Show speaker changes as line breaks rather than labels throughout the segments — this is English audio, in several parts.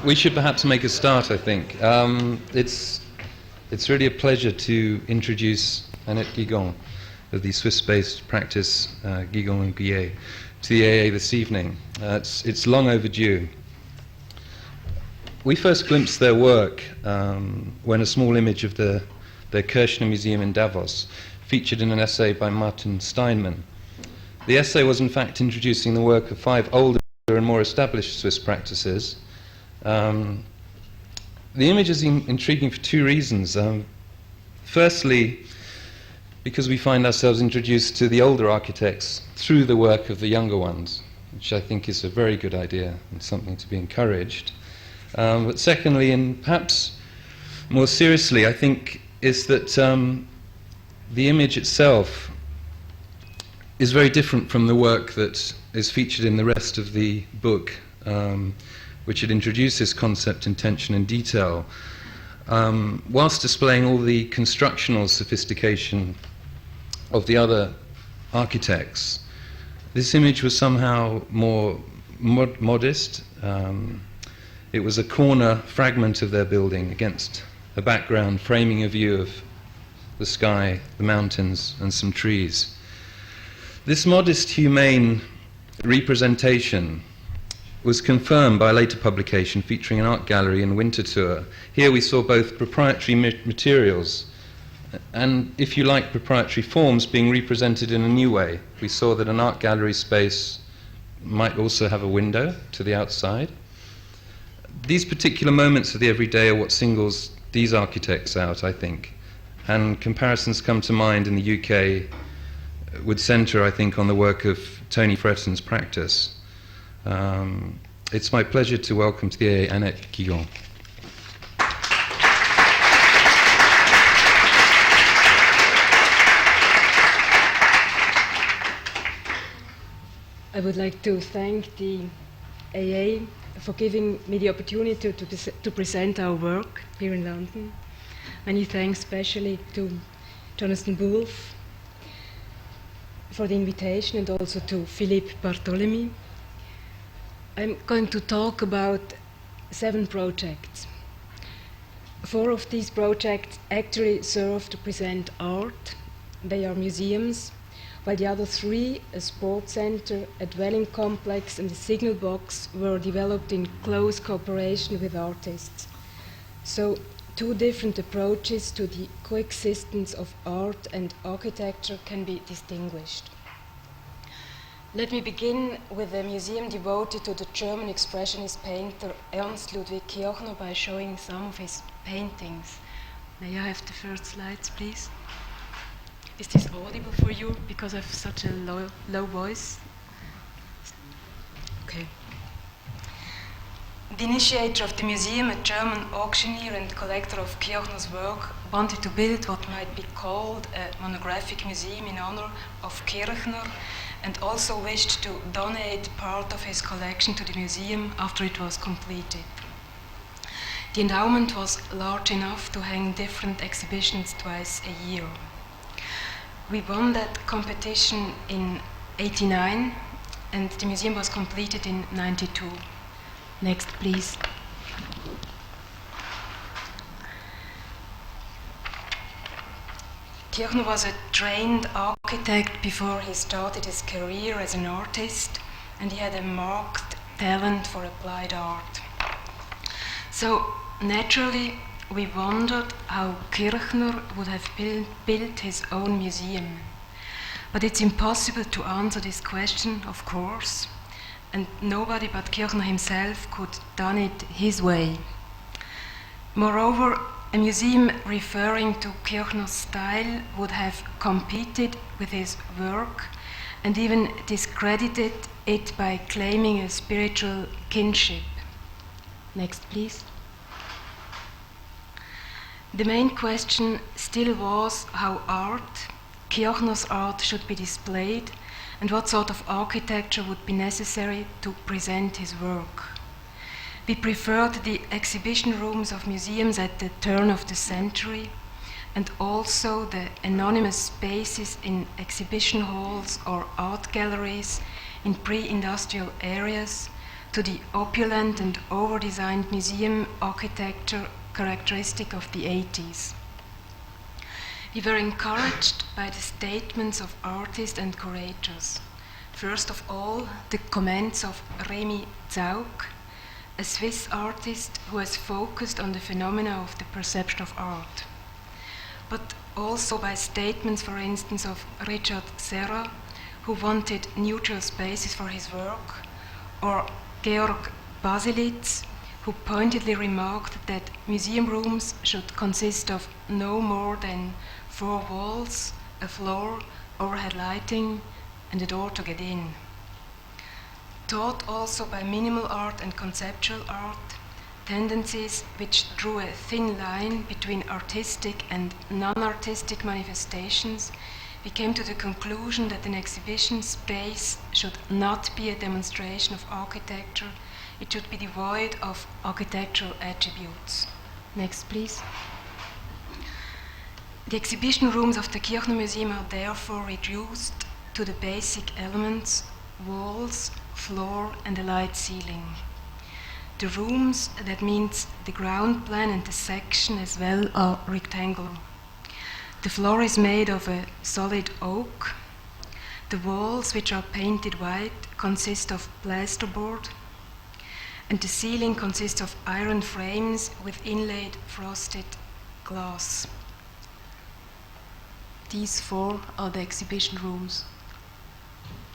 We should perhaps make a start, I think. It's really a pleasure to introduce Annette Gigon of the Swiss-based practice Gigon and Guillet to the AA this evening. It's long overdue. We first glimpsed their work when a small image of their Kirchner Museum in Davos featured in an essay by Martin Steinmann. The essay was in fact introducing the work of 5 older and more established Swiss practices. The image is intriguing for 2 reasons. Firstly, because we find ourselves introduced to the older architects through the work of the younger ones, which I think is a very good idea and something to be encouraged. But secondly, and perhaps more seriously, I think, is that the image itself is very different from the work that is featured in the rest of the book, which it introduces concept, intention, and detail, whilst displaying all the constructional sophistication of the other architects. This image was somehow more modest. It was a corner fragment of their building against a background framing a view of the sky, the mountains, and some trees. This modest, humane representation was confirmed by a later publication featuring an art gallery in Winterthur. Here we saw both proprietary materials and, if you like, proprietary forms being represented in a new way. We saw that an art gallery space might also have a window to the outside. These particular moments of the everyday are what singles these architects out, I think. And comparisons come to mind in the UK would centre, I think, on the work of Tony Fretton's practice. It's my pleasure to welcome to the AA Annette Gigon.
I would like to thank the AA for giving me the opportunity to present our work here in London. Many thanks especially to Jonathan Wolff for the invitation, and also to Philippe Bartholemy. I'm going to talk about 7 projects. 4 of these projects actually serve to present art. They are museums, while the other 3, a sports center, a dwelling complex, and a signal box, were developed in close cooperation with artists. So 2 different approaches to the coexistence of art and architecture can be distinguished. Let me begin with a museum devoted to the German expressionist painter Ernst Ludwig Kirchner by showing some of his paintings. May I have the first slides, please? Is this audible for you because I have such a low voice? Okay. The initiator of the museum, a German auctioneer and collector of Kirchner's work, wanted to build what might be called a monographic museum in honor of Kirchner, and also wished to donate part of his collection to the museum after it was completed. The endowment was large enough to hang different exhibitions twice a year. We won that competition in '89, and the museum was completed in '92. Next, please. Kirchner was a trained architect before he started his career as an artist, and he had a marked talent for applied art. So, naturally, we wondered how Kirchner would have built his own museum. But it's impossible to answer this question, of course, and nobody but Kirchner himself could have done it his way. Moreover, a museum referring to Kirchner's style would have competed with his work and even discredited it by claiming a spiritual kinship. Next, please. The main question still was how art, Kirchner's art, should be displayed, and what sort of architecture would be necessary to present his work. We preferred the exhibition rooms of museums at the turn of the century, and also the anonymous spaces in exhibition halls or art galleries in pre-industrial areas, to the opulent and over-designed museum architecture characteristic of the 80s. We were encouraged by the statements of artists and curators. First of all, the comments of Remy Zaug, a Swiss artist who has focused on the phenomena of the perception of art. But also by statements, for instance, of Richard Serra, who wanted neutral spaces for his work, or Georg Baselitz, who pointedly remarked that museum rooms should consist of no more than 4 walls, a floor, overhead lighting, and a door to get in. Taught also by minimal art and conceptual art, tendencies which drew a thin line between artistic and non-artistic manifestations, we came to the conclusion that an exhibition space should not be a demonstration of architecture, it should be devoid of architectural attributes. Next, please. The exhibition rooms of the Kirchner Museum are therefore reduced to the basic elements: walls, floor, and a light ceiling. The rooms, that means the ground plan and the section as well, are rectangular. The floor is made of a solid oak. The walls, which are painted white, consist of plasterboard, and the ceiling consists of iron frames with inlaid frosted glass. These 4 are the exhibition rooms.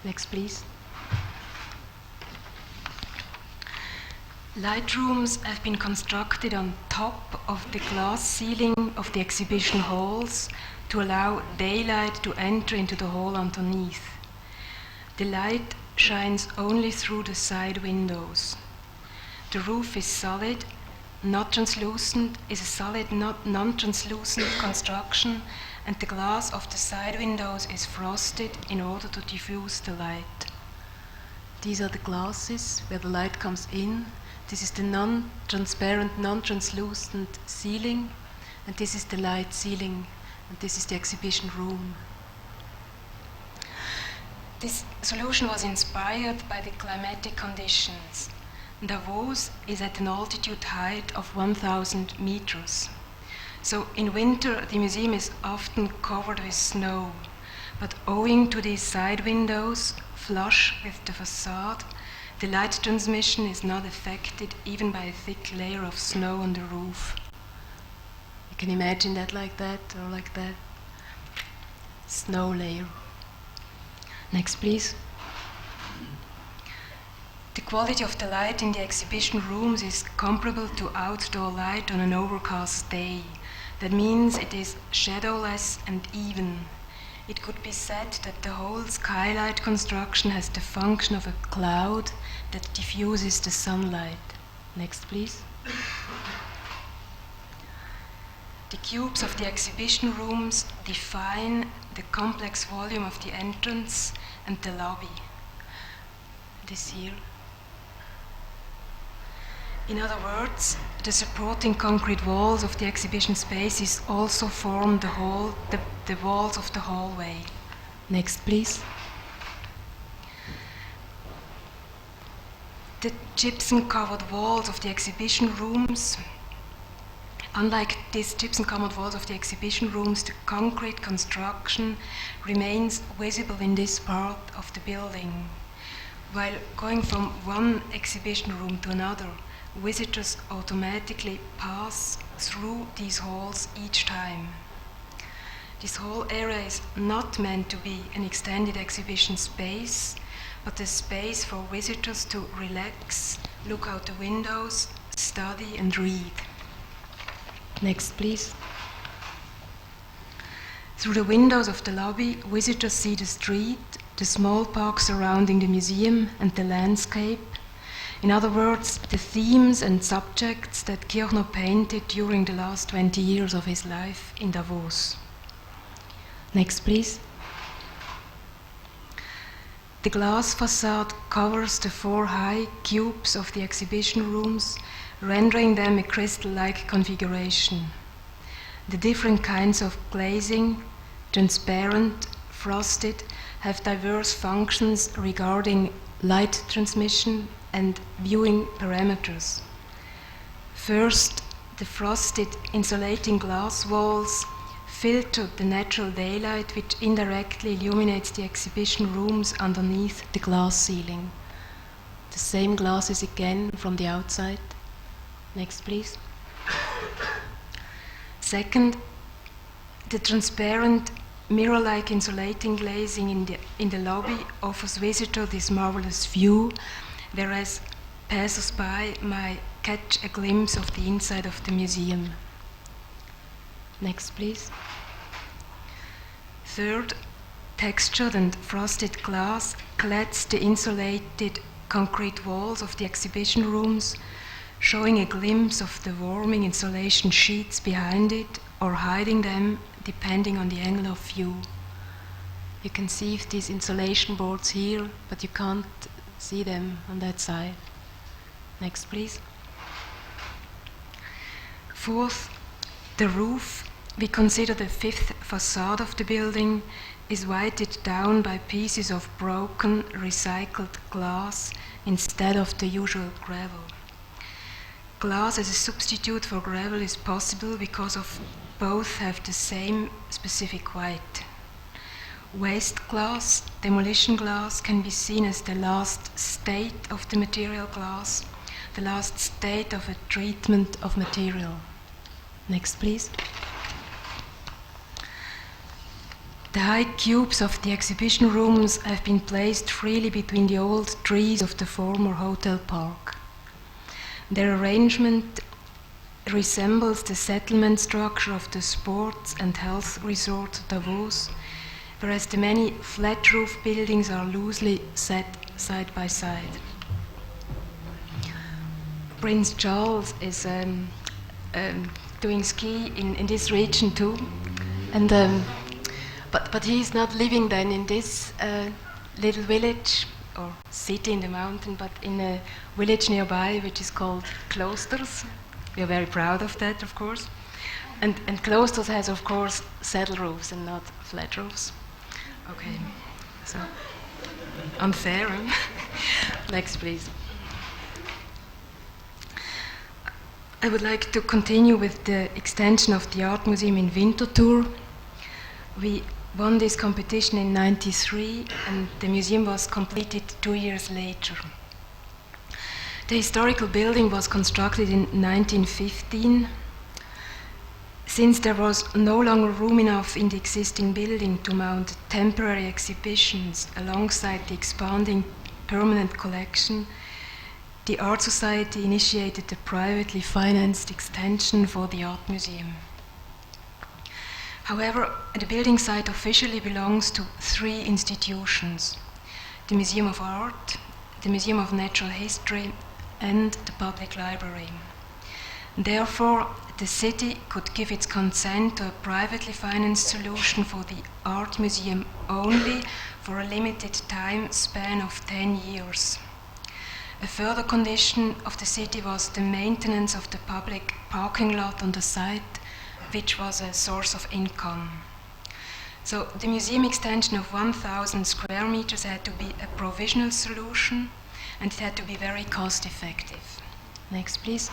Next, please. Light rooms have been constructed on top of the glass ceiling of the exhibition halls to allow daylight to enter into the hall underneath. The light shines only through the side windows. The roof is solid, not translucent, is a solid, non-translucent construction, and the glass of the side windows is frosted in order to diffuse the light. These are the glasses where the light comes in. This is the non-transparent, non-translucent ceiling, and this is the light ceiling, and this is the exhibition room. This solution was inspired by the climatic conditions. Davos is at an altitude height of 1,000 meters. So in winter, the museum is often covered with snow, but owing to these side windows, flush with the facade, the light transmission is not affected even by a thick layer of snow on the roof. You can imagine that like that, or like that. Snow layer. Next, please. The quality of the light in the exhibition rooms is comparable to outdoor light on an overcast day. That means it is shadowless and even. It could be said that the whole skylight construction has the function of a cloud that diffuses the sunlight. Next, please. The cubes of the exhibition rooms define the complex volume of the entrance and the lobby. This here. In other words, the supporting concrete walls of the exhibition spaces also form the walls of the hallway. Next, please. The gypsum-covered walls of the exhibition rooms, unlike these gypsum-covered walls of the exhibition rooms, the concrete construction remains visible in this part of the building. While going from one exhibition room to another, visitors automatically pass through these halls each time. This whole area is not meant to be an extended exhibition space, but a space for visitors to relax, look out the windows, study and read. Next, please. Through the windows of the lobby, visitors see the street, the small park surrounding the museum and the landscape. In other words, the themes and subjects that Kirchner painted during the last 20 years of his life in Davos. Next, please. The glass facade covers the 4 high cubes of the exhibition rooms, rendering them a crystal-like configuration. The different kinds of glazing, transparent, frosted, have diverse functions regarding light transmission, and viewing parameters. First, the frosted insulating glass walls filter the natural daylight which indirectly illuminates the exhibition rooms underneath the glass ceiling. The same glasses again from the outside. Next, please. Second, the transparent mirror-like insulating glazing in the lobby offers visitors this marvelous view, whereas passers-by might catch a glimpse of the inside of the museum. Next, please. Third, textured and frosted glass clads the insulated concrete walls of the exhibition rooms, showing a glimpse of the warming insulation sheets behind it or hiding them depending on the angle of view. You can see these insulation boards here, but you can't see them on that side. Next, please. Fourth, the roof, we consider the fifth facade of the building, is weighted down by pieces of broken, recycled glass instead of the usual gravel. Glass as a substitute for gravel is possible because of both have the same specific weight. Waste glass, demolition glass, can be seen as the last state of the material glass, the last state of a treatment of material. Next, please. The high cubes of the exhibition rooms have been placed freely between the old trees of the former hotel park. Their arrangement resembles the settlement structure of the sports and health resort Davos, whereas the many flat roof buildings are loosely set side by side. Prince Charles is doing ski in this region too, and but he's not living then in this little village or city in the mountain, but in a village nearby which is called Klosters. We are very proud of that, of course. And Klosters has, of course, saddle roofs and not flat roofs. Okay, so unfair. Huh? Next, please. I would like to continue with the extension of the art museum in Winterthur. We won this competition in '93, and the museum was completed 2 years later. The historical building was constructed in 1915. Since there was no longer room enough in the existing building to mount temporary exhibitions alongside the expanding permanent collection, the Art Society initiated a privately financed extension for the art museum. However, the building site officially belongs to 3 institutions: the Museum of Art, the Museum of Natural History, and the Public Library. Therefore, the city could give its consent to a privately financed solution for the art museum only for a limited time span of 10 years. A further condition of the city was the maintenance of the public parking lot on the site, which was a source of income. So the museum extension of 1,000 square meters had to be a provisional solution, and it had to be very cost effective. Next, please.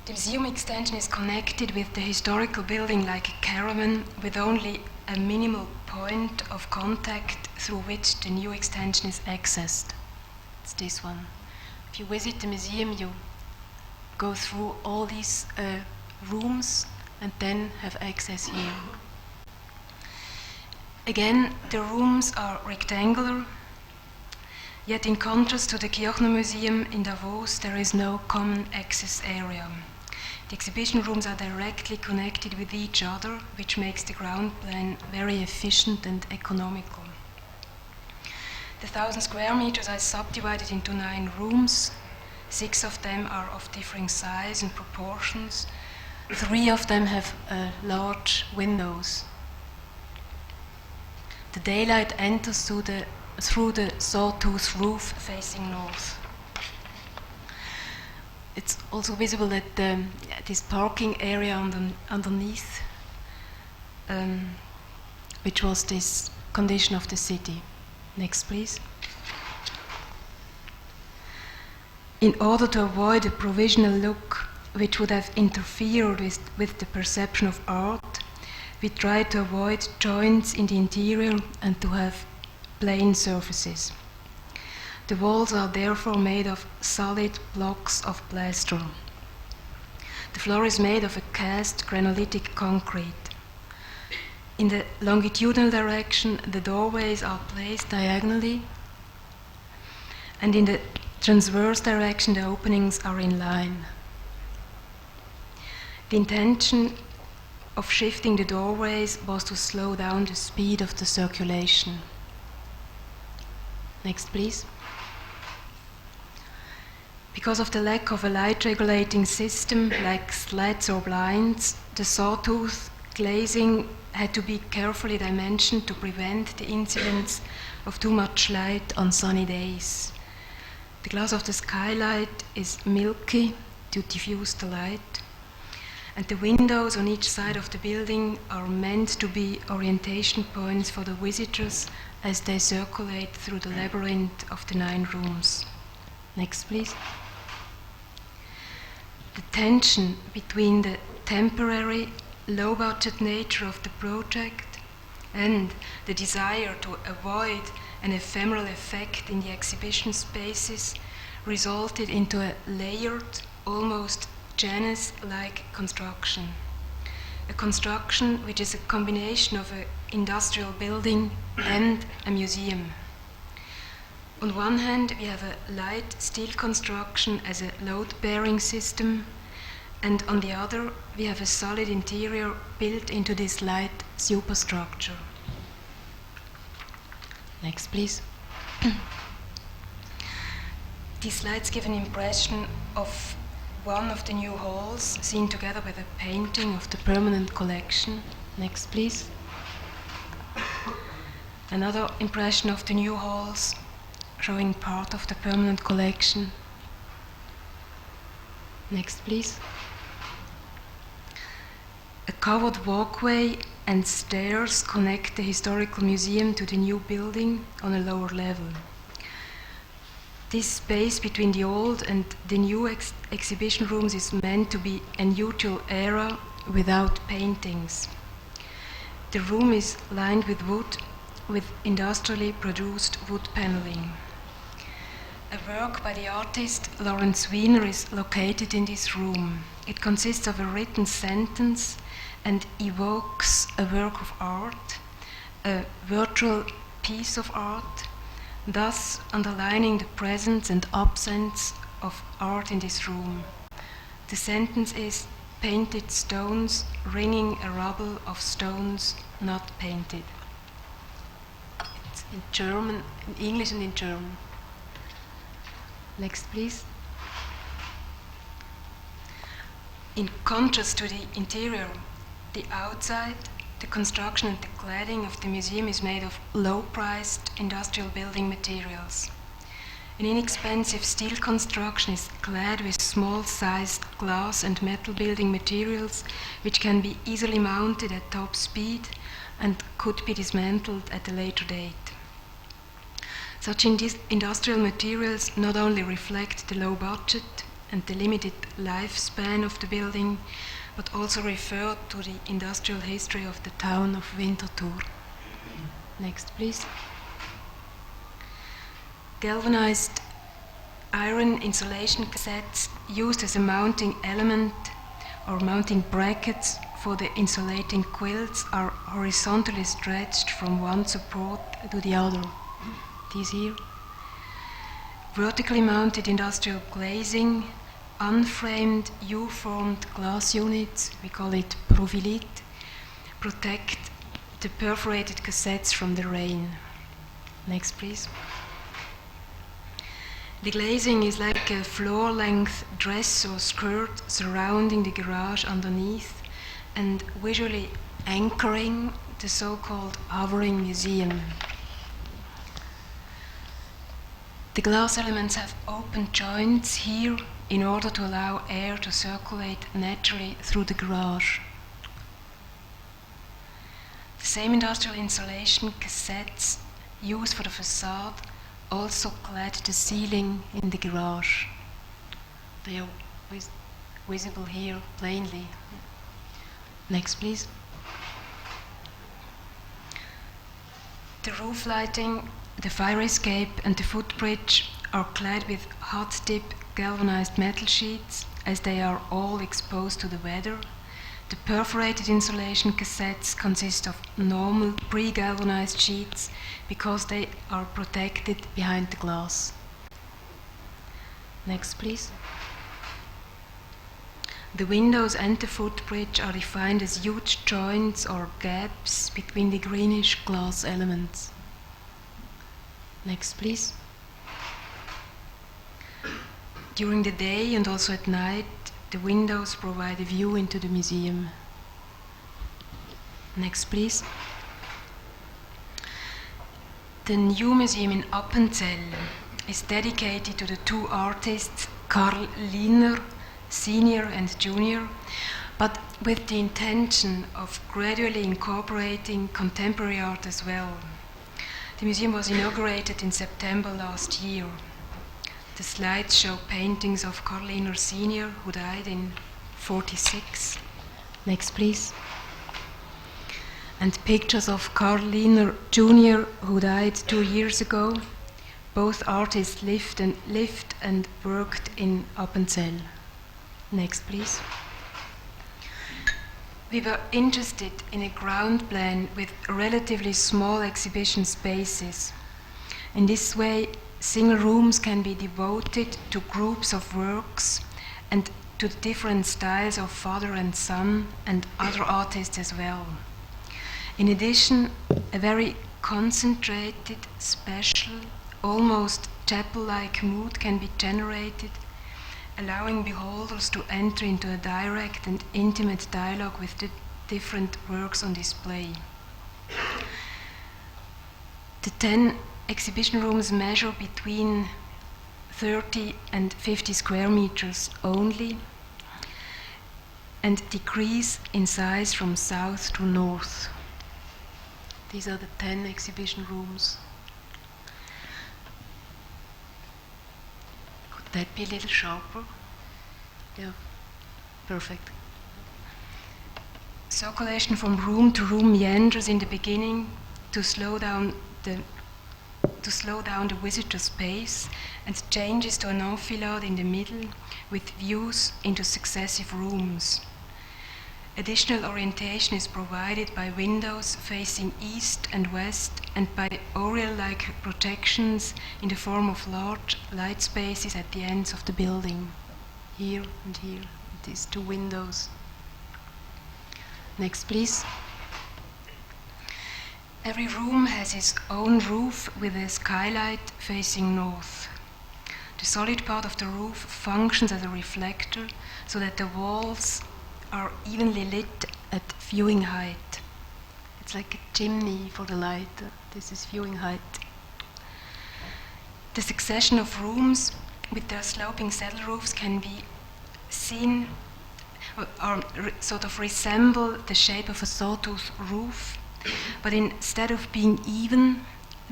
The museum extension is connected with the historical building like a caravan, with only a minimal point of contact through which the new extension is accessed. It's this one. If you visit the museum, you go through all these rooms and then have access here. Again, the rooms are rectangular, yet in contrast to the Kirchner Museum in Davos, there is no common access area. The exhibition rooms are directly connected with each other, which makes the ground plan very efficient and economical. The 1,000 square meters are subdivided into 9 rooms. 6 of them are of differing size and proportions. 3 of them have large windows. The daylight enters through the sawtooth roof facing north. It's also visible that this parking area underneath, which was this condition of the city. Next, please. in order to avoid a provisional look which would have interfered with the perception of art, we tried to avoid joints in the interior and to have plain surfaces. The walls are therefore made of solid blocks of plaster. The floor is made of a cast granolitic concrete. In the longitudinal direction, the doorways are placed diagonally, and in the transverse direction, the openings are in line. The intention of shifting the doorways was to slow down the speed of the circulation. Next, please. Because of the lack of a light-regulating system like slats or blinds, the sawtooth glazing had to be carefully dimensioned to prevent the incidence of too much light on sunny days. The glass of the skylight is milky to diffuse the light, and the windows on each side of the building are meant to be orientation points for the visitors as they circulate through the labyrinth of the 9 rooms. Next, please. The tension between the temporary, low-budget nature of the project and the desire to avoid an ephemeral effect in the exhibition spaces resulted into a layered, almost Janus-like construction. A construction which is a combination of an industrial building and a museum. On one hand, we have a light steel construction as a load-bearing system, and on the other, we have a solid interior built into this light superstructure. Next, please. These slides give an impression of one of the new halls, seen together with a painting of the permanent collection. Next, please. Another impression of the new halls, showing part of the permanent collection. Next, please. A covered walkway and stairs connect the historical museum to the new building on a lower level. This space between the old and the new exhibition rooms is meant to be a neutral area without paintings. The room is lined with wood, with industrially produced wood paneling. A work by the artist Lawrence Wiener is located in this room. It consists of a written sentence and evokes a work of art, a virtual piece of art, thus underlining the presence and absence of art in this room. The sentence is, "Painted stones ringing a rubble of stones not painted." It's in German, in English and in German. Next, please. In contrast to the interior, the outside, the construction and the cladding of the museum is made of low-priced industrial building materials. An inexpensive steel construction is clad with small-sized glass and metal building materials which can be easily mounted at top speed and could be dismantled at a later date. Such industrial materials not only reflect the low budget and the limited lifespan of the building, but also refer to the industrial history of the town of Winterthur. Next, please. Galvanized iron insulation cassettes used as a mounting element or mounting brackets for the insulating quilts are horizontally stretched from one support to the other. These here. Vertically mounted industrial glazing, unframed U-formed glass units, we call it profilite, protect the perforated cassettes from the rain. Next, please. The glazing is like a floor-length dress or skirt surrounding the garage underneath and visually anchoring the so-called hovering museum. The glass elements have open joints here in order to allow air to circulate naturally through the garage. The same industrial insulation cassettes used for the facade also clad the ceiling in the garage. They are visible here plainly. Next, please. The roof lighting, the fire escape, and the footbridge are clad with hot-dip galvanized metal sheets, as they are all exposed to the weather. The perforated insulation cassettes consist of normal pre-galvanized sheets because they are protected behind the glass. Next, please. The windows and the footbridge are defined as huge joints or gaps between the greenish glass elements. Next, please. During the day and also at night, the windows provide a view into the museum. Next, please. The new museum in Appenzell is dedicated to the two artists, Karl Liner, Senior and Junior, but with the intention of gradually incorporating contemporary art as well. The museum was inaugurated in September last year. The slides show paintings of Karl Liner Senior, who died in 1946. Next, please. And pictures of Karl Liner Junior, who died 2 years ago. Both artists lived and worked in Appenzell. Next, please. We were interested in a ground plan with relatively small exhibition spaces. In this way, single rooms can be devoted to groups of works and to the different styles of father and son and other artists as well. In addition, a very concentrated, special, almost chapel-like mood can be generated, allowing beholders to enter into a direct and intimate dialogue with the different works on display. The 10 exhibition rooms measure between 30 and 50 square meters only and decrease in size from south to north. These are the 10 exhibition rooms. Could that be a little sharper? Yeah, perfect. Circulation from room to room meanders in the beginning to slow down the visitor's pace, and changes to an enfilade in the middle with views into successive rooms. Additional orientation is provided by windows facing east and west and by oriel-like projections in the form of large light spaces at the ends of the building. Here and here, these two windows. Next, please. Every room has its own roof with a skylight facing north. The solid part of the roof functions as a reflector so that the walls are evenly lit at viewing height. It's like a chimney for the light. This is viewing height. The succession of rooms with their sloping saddle roofs can be seen or sort of resemble the shape of a sawtooth roof, but instead of being even,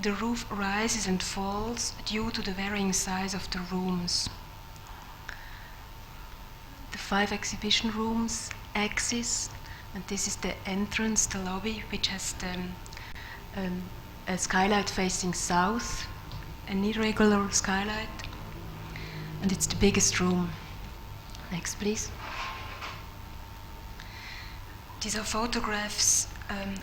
the roof rises and falls due to the varying size of the rooms. The 5 exhibition rooms axis, and this is the entrance, the lobby, which has a skylight facing south, an irregular skylight, and it's the biggest room. Next, please. These are photographs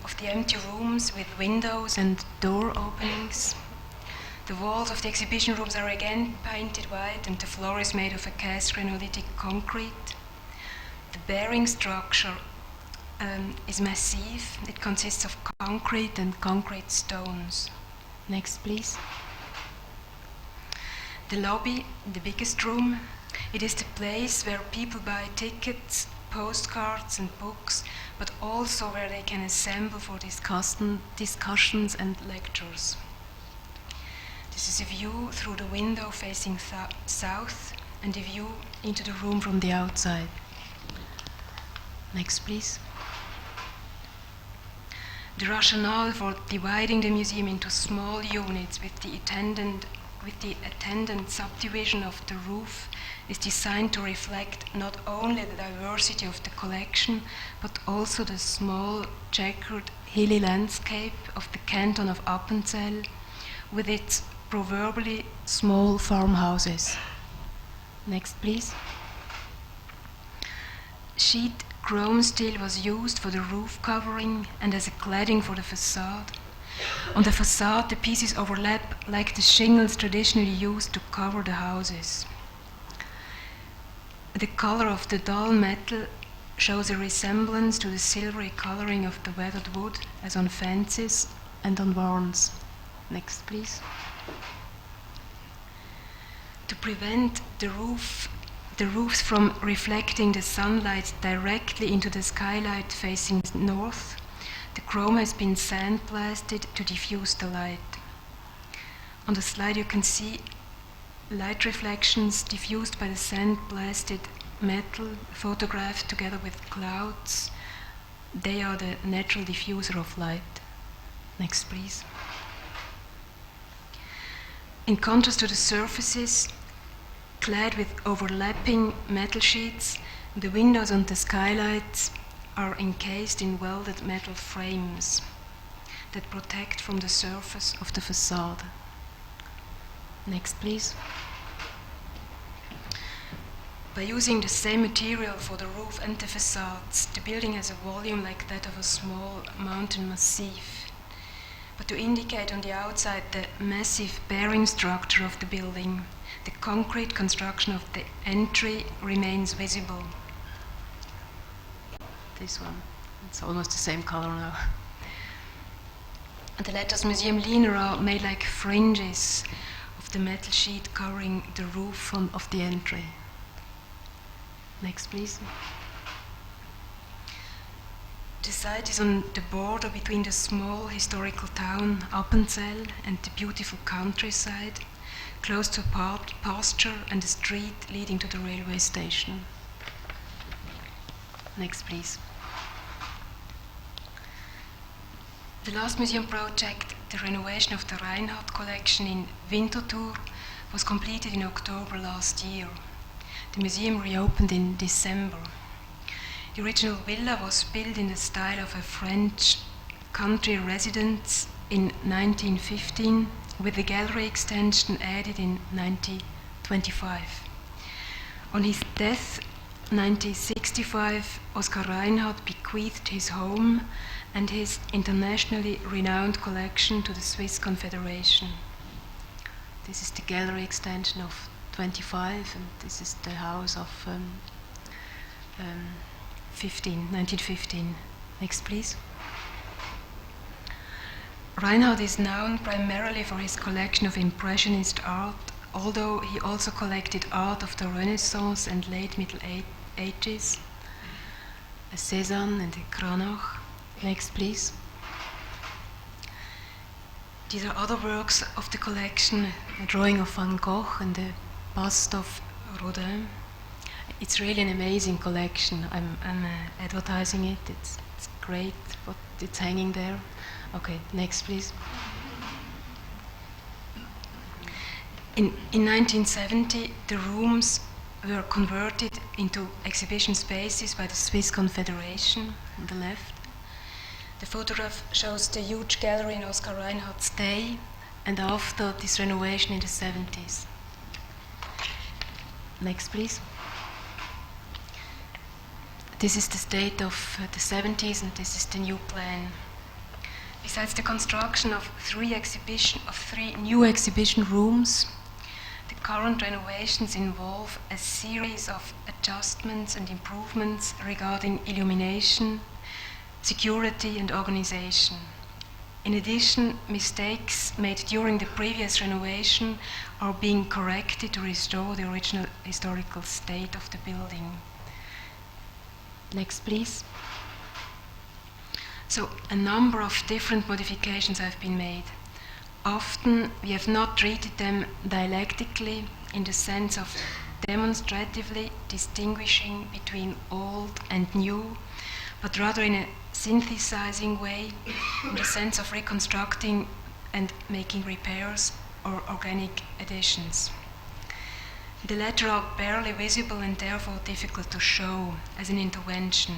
of the empty rooms with windows and door openings. The walls of the exhibition rooms are again painted white, and the floor is made of a cast granoditic concrete. The bearing structure is massive. It consists of concrete and concrete stones. Next, please. The lobby, the biggest room, it is the place where people buy tickets, postcards and books, but also where they can assemble for discussions and lectures. This is a view through the window facing south and a view into the room from the outside. Next, please. The rationale for dividing the museum into small units with the attendant with the attendant subdivision of the roof, is designed to reflect not only the diversity of the collection, but also the small, checkered, hilly landscape of the canton of Appenzell, with its proverbially small farmhouses. Next, please. Sheet chrome steel was used for the roof covering and as a cladding for the facade. On the facade, the pieces overlap like the shingles traditionally used to cover the houses. The color of the dull metal shows a resemblance to the silvery coloring of the weathered wood, as on fences and on barns. Next, please. To prevent the roofs from reflecting the sunlight directly into the skylight facing north, the chrome has been sandblasted to diffuse the light. On the slide you can see light reflections diffused by the sandblasted metal photographed together with clouds. They are the natural diffuser of light. Next, please. In contrast to the surfaces, clad with overlapping metal sheets, the windows and the skylights are encased in welded metal frames that protect from the surface of the facade. Next, please. By using the same material for the roof and the facades, the building has a volume like that of a small mountain massif. But to indicate on the outside the massive bearing structure of the building, the concrete construction of the entry remains visible. This one, it's almost the same color now. And the letters Museum Liener are made like fringes of the metal sheet covering the roof of the entry. Next, please. The site is on the border between the small historical town Appenzell and the beautiful countryside, close to a pasture and a street leading to the railway station. Next, please. The last museum project, the renovation of the Reinhart collection in Winterthur, was completed in October last year. The museum reopened in December. The original villa was built in the style of a French country residence in 1915, with the gallery extension added in 1925. On his death, 1965, Oskar Reinhart bequeathed his home and his internationally renowned collection to the Swiss Confederation. This is the gallery extension of 25, and this is the house of 1915. Next, please. Reinhart is known primarily for his collection of Impressionist art, although he also collected art of the Renaissance and late Middle Ages, a Cézanne and a Cranach. Next, please. These are other works of the collection, a drawing of Van Gogh and a bust of Rodin. It's really an amazing collection. I'm advertising it. It's great, but it's hanging there. Okay, next, please. In 1970, the rooms were converted into exhibition spaces by the Swiss Confederation on the left. The photograph shows the huge gallery in Oskar Reinhardt's day and after this renovation in the 70s. Next, please. This is the state of the 70s, and this is the new plan. Besides the construction of three new exhibition rooms, the current renovations involve a series of adjustments and improvements regarding illumination, security and organization. In addition, mistakes made during the previous renovation are being corrected to restore the original historical state of the building. Next, please. So, a number of different modifications have been made. Often, we have not treated them dialectically in the sense of demonstratively distinguishing between old and new, but rather in a synthesizing way, in the sense of reconstructing and making repairs or organic additions. The latter are barely visible and therefore difficult to show as an intervention.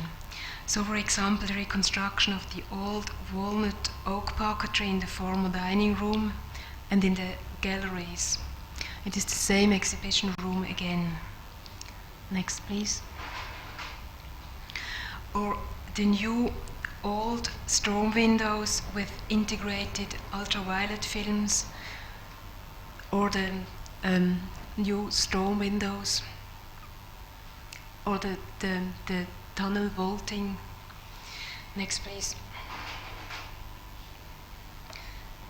So, for example, the reconstruction of the old walnut oak parquetry in the former dining room and in the galleries. It is the same exhibition room again. Next, please. Or the new old storm windows with integrated ultraviolet films, or the new storm windows, or the tunnel vaulting. Next, please.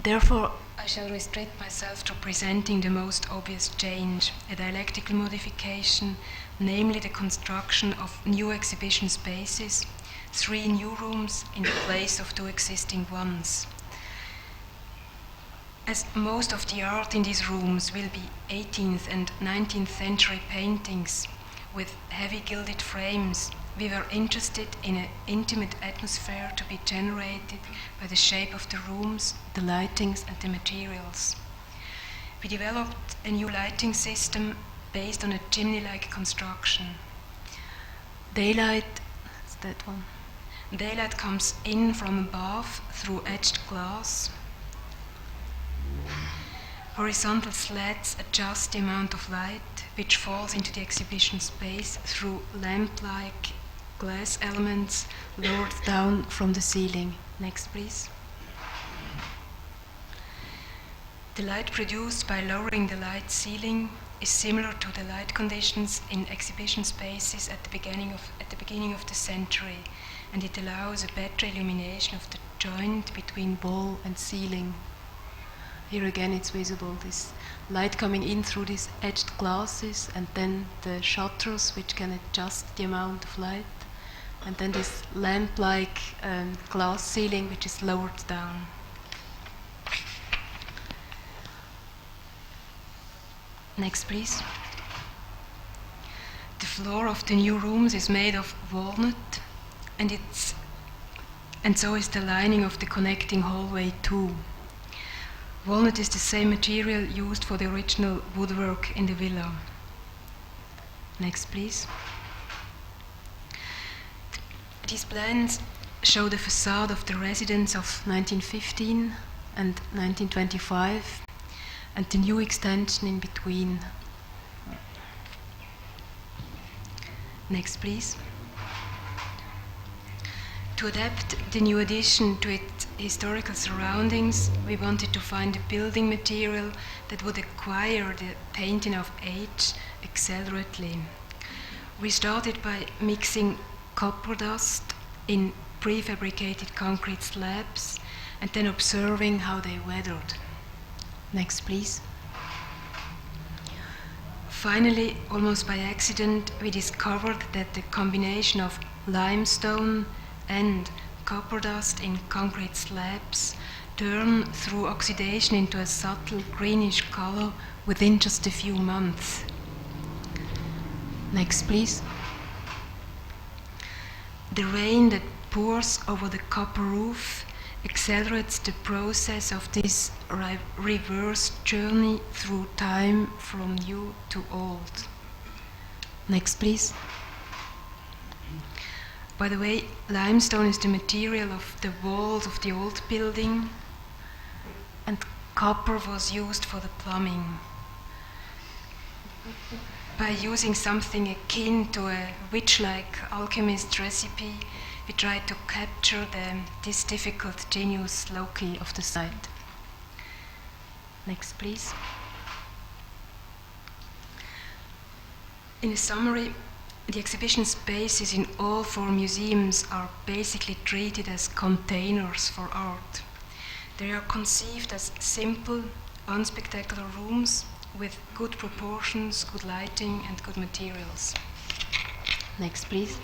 Therefore, I shall restrict myself to presenting the most obvious change, a dialectical modification, namely the construction of new exhibition spaces, 3 new rooms in the place of 2 existing ones. As most of the art in these rooms will be 18th and 19th century paintings with heavy gilded frames, we were interested in an intimate atmosphere to be generated by the shape of the rooms, the lightings, and the materials. We developed a new lighting system based on a chimney-like construction. Daylight, that's that one. Daylight comes in from above through edged glass. Horizontal slats adjust the amount of light which falls into the exhibition space through lamp-like glass elements lowered down from the ceiling. Next, please. The light produced by lowering the light ceiling is similar to the light conditions in exhibition spaces at the beginning of the century, and it allows a better illumination of the joint between wall and ceiling. Here again it's visible, this light coming in through these edged glasses, and then the shutters which can adjust the amount of light, and then this lamp-like glass ceiling which is lowered down. Next, please. The floor of the new rooms is made of walnut, and so is the lining of the connecting hallway too. Walnut is the same material used for the original woodwork in the villa. Next, please. These plans show the facade of the residence of 1915 and 1925, and the new extension in between. Next, please. To adapt the new addition to its historical surroundings, we wanted to find a building material that would acquire the painting of age accelerantly. We started by mixing copper dust in prefabricated concrete slabs and then observing how they weathered. Next, please. Finally, almost by accident, we discovered that the combination of limestone and copper dust in concrete slabs turn through oxidation into a subtle greenish color within just a few months. Next, please. The rain that pours over the copper roof accelerates the process of this reverse journey through time from new to old. Next, please. By the way, limestone is the material of the walls of the old building, and copper was used for the plumbing. By using something akin to a witch-like alchemist recipe, we tried to capture this difficult genius loci of the site. Next, please. In a summary, the exhibition spaces in all 4 museums are basically treated as containers for art. They are conceived as simple, unspectacular rooms with good proportions, good lighting, and good materials. Next, please.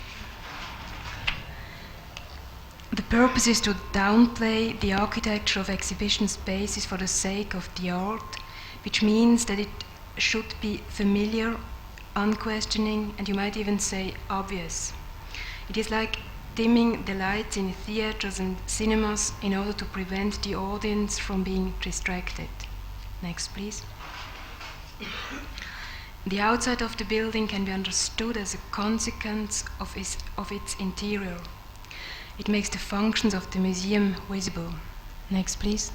The purpose is to downplay the architecture of exhibition spaces for the sake of the art, which means that it should be familiar, unquestioning, and you might even say obvious. It is like dimming the lights in theaters and cinemas in order to prevent the audience from being distracted. Next, please. The outside of the building can be understood as a consequence of its interior. It makes the functions of the museum visible. Next, please.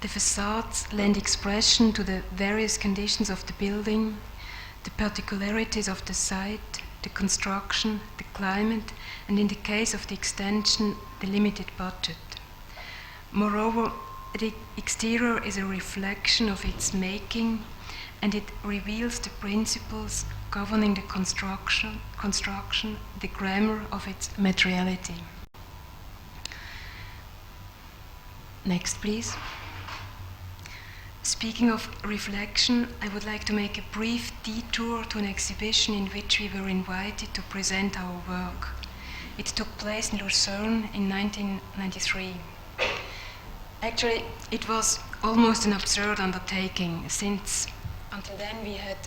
The facades lend expression to the various conditions of the building, the particularities of the site, the construction, the climate, and in the case of the extension, the limited budget. Moreover, the exterior is a reflection of its making, and it reveals the principles governing the construction, the grammar of its materiality. Next, please. Speaking of reflection, I would like to make a brief detour to an exhibition in which we were invited to present our work. It took place in Lucerne in 1993. Actually, it was almost an absurd undertaking, since until then we had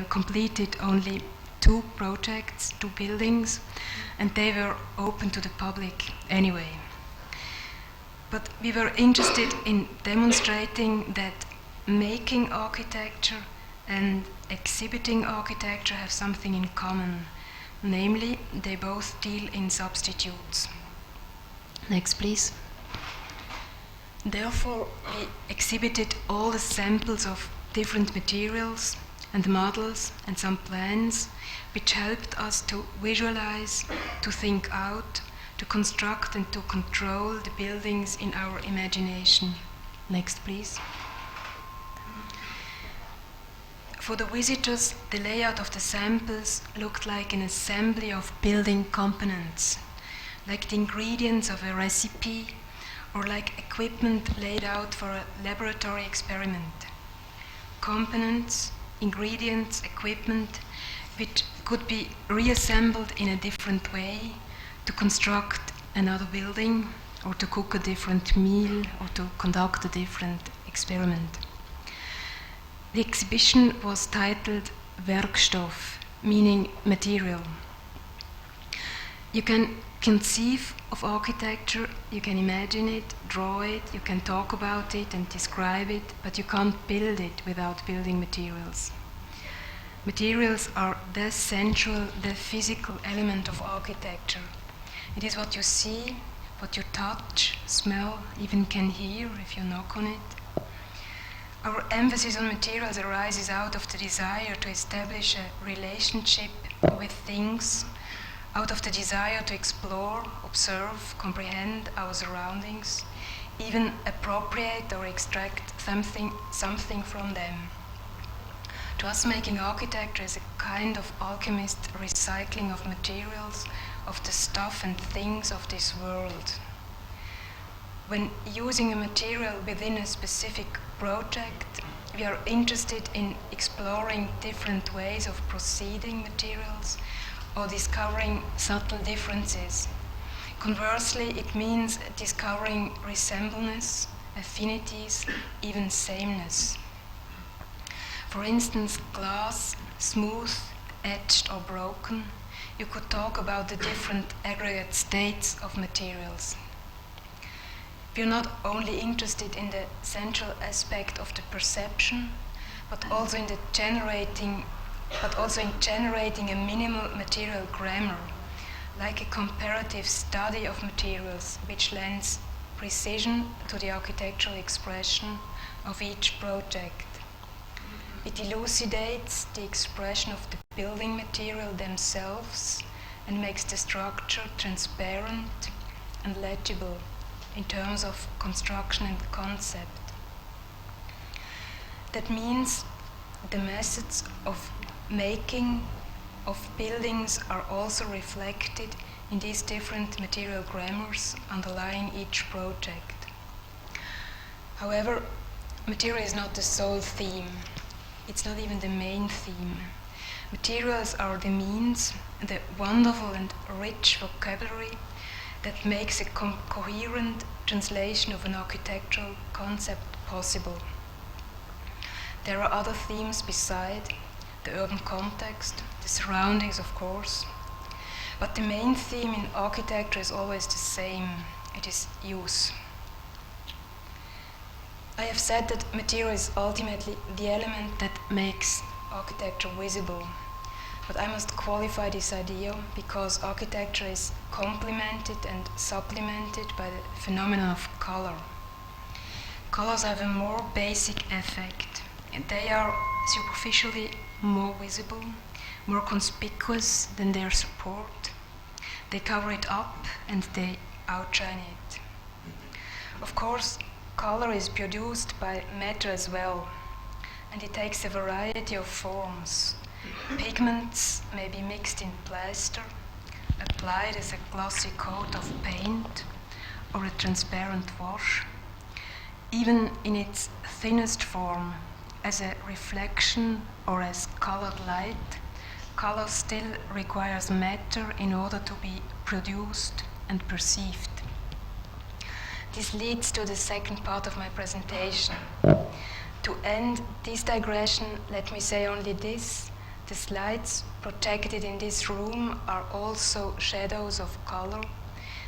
completed only 2 projects, 2 buildings, and they were open to the public anyway. But we were interested in demonstrating that making architecture and exhibiting architecture have something in common. Namely, they both deal in substitutes. Next, please. Therefore, we exhibited all the samples of different materials and models and some plans which helped us to visualize, to think out, to construct and to control the buildings in our imagination. Next, please. For the visitors, the layout of the samples looked like an assembly of building components, like the ingredients of a recipe, or like equipment laid out for a laboratory experiment. Components, ingredients, equipment, which could be reassembled in a different way to construct another building, or to cook a different meal, or to conduct a different experiment. The exhibition was titled Werkstoff, meaning material. You can conceive of architecture, you can imagine it, draw it, you can talk about it and describe it, but you can't build it without building materials. Materials are the central, the physical element of architecture. It is what you see, what you touch, smell, even can hear if you knock on it. Our emphasis on materials arises out of the desire to establish a relationship with things, out of the desire to explore, observe, comprehend our surroundings, even appropriate or extract something from them. To us, making architecture is a kind of alchemist recycling of materials, of the stuff and things of this world. When using a material within a specific project, we are interested in exploring different ways of proceeding materials or discovering subtle differences. Conversely, it means discovering resemblances, affinities, even sameness. For instance, glass, smooth, etched or broken, you could talk about the different aggregate states of materials. We are not only interested in the central aspect of the perception, but also in generating a minimal material grammar, like a comparative study of materials, which lends precision to the architectural expression of each project. It elucidates the expression of the building material themselves and makes the structure transparent and legible in terms of construction and concept. That means the methods of making of buildings are also reflected in these different material grammars underlying each project. However, material is not the sole theme. It's not even the main theme. Materials are the means, the wonderful and rich vocabulary that makes a coherent translation of an architectural concept possible. There are other themes beside, the urban context, the surroundings, of course, but the main theme in architecture is always the same. It is use. I have said that material is ultimately the element that makes architecture visible. But I must qualify this idea because architecture is complemented and supplemented by the phenomenon of color. Colors have a more basic effect. They are superficially more visible, more conspicuous than their support. They cover it up and they outshine it. Of course, color is produced by matter as well, and it takes a variety of forms. Pigments may be mixed in plaster, applied as a glossy coat of paint or a transparent wash. Even in its thinnest form, as a reflection or as colored light, color still requires matter in order to be produced and perceived. This leads to the second part of my presentation. To end this digression, let me say only this. The slides projected in this room are also shadows of color.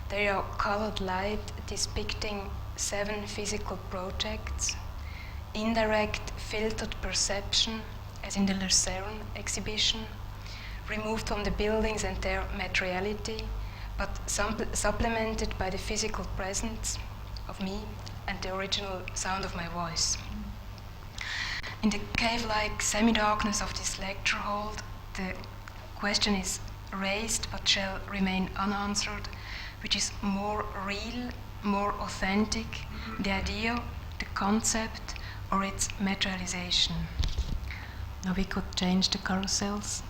They are colored light depicting 7 physical projects. Indirect filtered perception, as in the Lucerne exhibition, removed from the buildings and their materiality, but supplemented by the physical presence of me and the original sound of my voice. In the cave-like semi-darkness of this lecture hall, the question is raised but shall remain unanswered, which is more real, more authentic, the idea, the concept, or its materialization. Now we could change the carousels.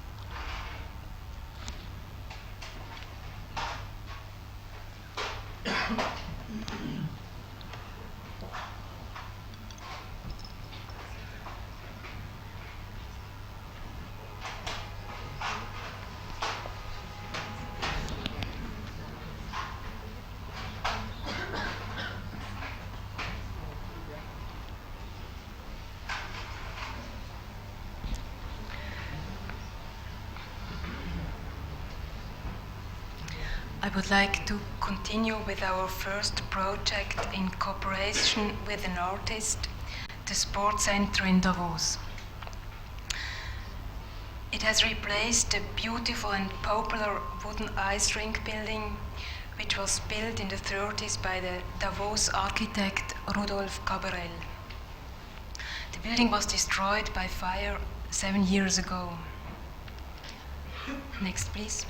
I would like to continue with our first project in cooperation with an artist, the Sports Center in Davos. It has replaced the beautiful and popular wooden ice rink building, which was built in the 30s by the Davos architect Rudolf Cabarel. The building was destroyed by fire 7 years ago. Next, please.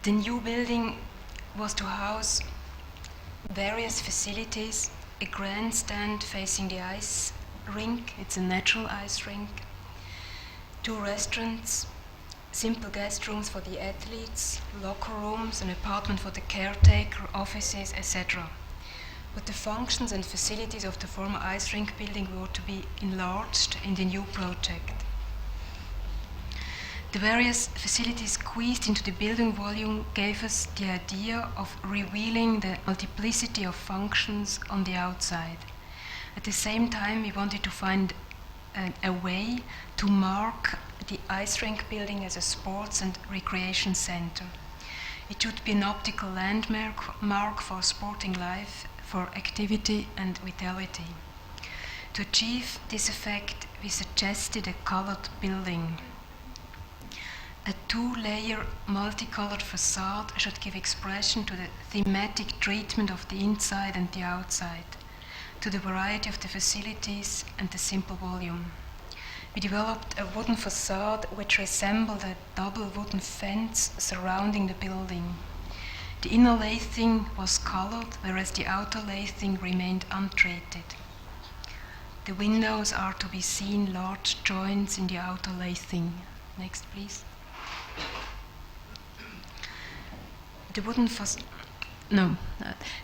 The new building was to house various facilities, a grandstand facing the ice rink, it's a natural ice rink, 2 restaurants, simple guest rooms for the athletes, locker rooms, an apartment for the caretaker, offices, etc. But the functions and facilities of the former ice rink building were to be enlarged in the new project. The various facilities squeezed into the building volume gave us the idea of revealing the multiplicity of functions on the outside. At the same time, we wanted to find a way to mark the ice rink building as a sports and recreation center. It should be an optical landmark for sporting life, for activity and vitality. To achieve this effect, we suggested a colored building. A 2-layer multicolored facade should give expression to the thematic treatment of the inside and the outside, to the variety of the facilities and the simple volume. We developed a wooden facade which resembled a double wooden fence surrounding the building. The inner lathing was colored, whereas the outer lathing remained untreated. The windows are to be seen large joints in the outer lathing. Next, please. The wooden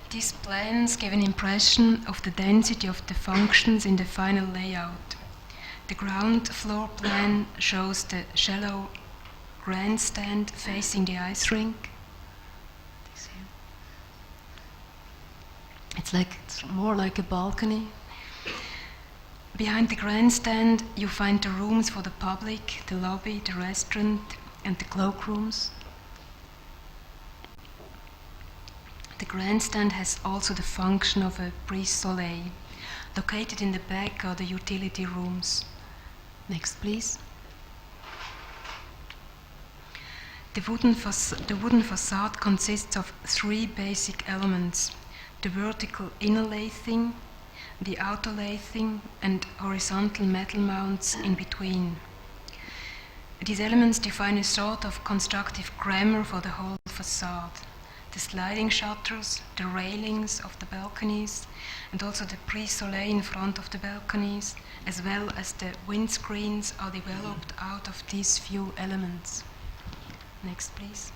these plans give an impression of the density of the functions in the final layout. The ground floor plan shows the shallow grandstand facing the ice rink. It's more like a balcony. Behind the grandstand, you find the rooms for the public, the lobby, the restaurant, and the cloakrooms. The grandstand has also the function of a brise-soleil. Located in the back are the utility rooms. Next, please. The wooden facade consists of three basic elements: the vertical inner lathing, the outer lathing, and horizontal metal mounts in between. These elements define a sort of constructive grammar for the whole facade. The sliding shutters, the railings of the balconies, and also the brise-soleil in front of the balconies, as well as the windscreens, are developed out of these few elements. Next, please.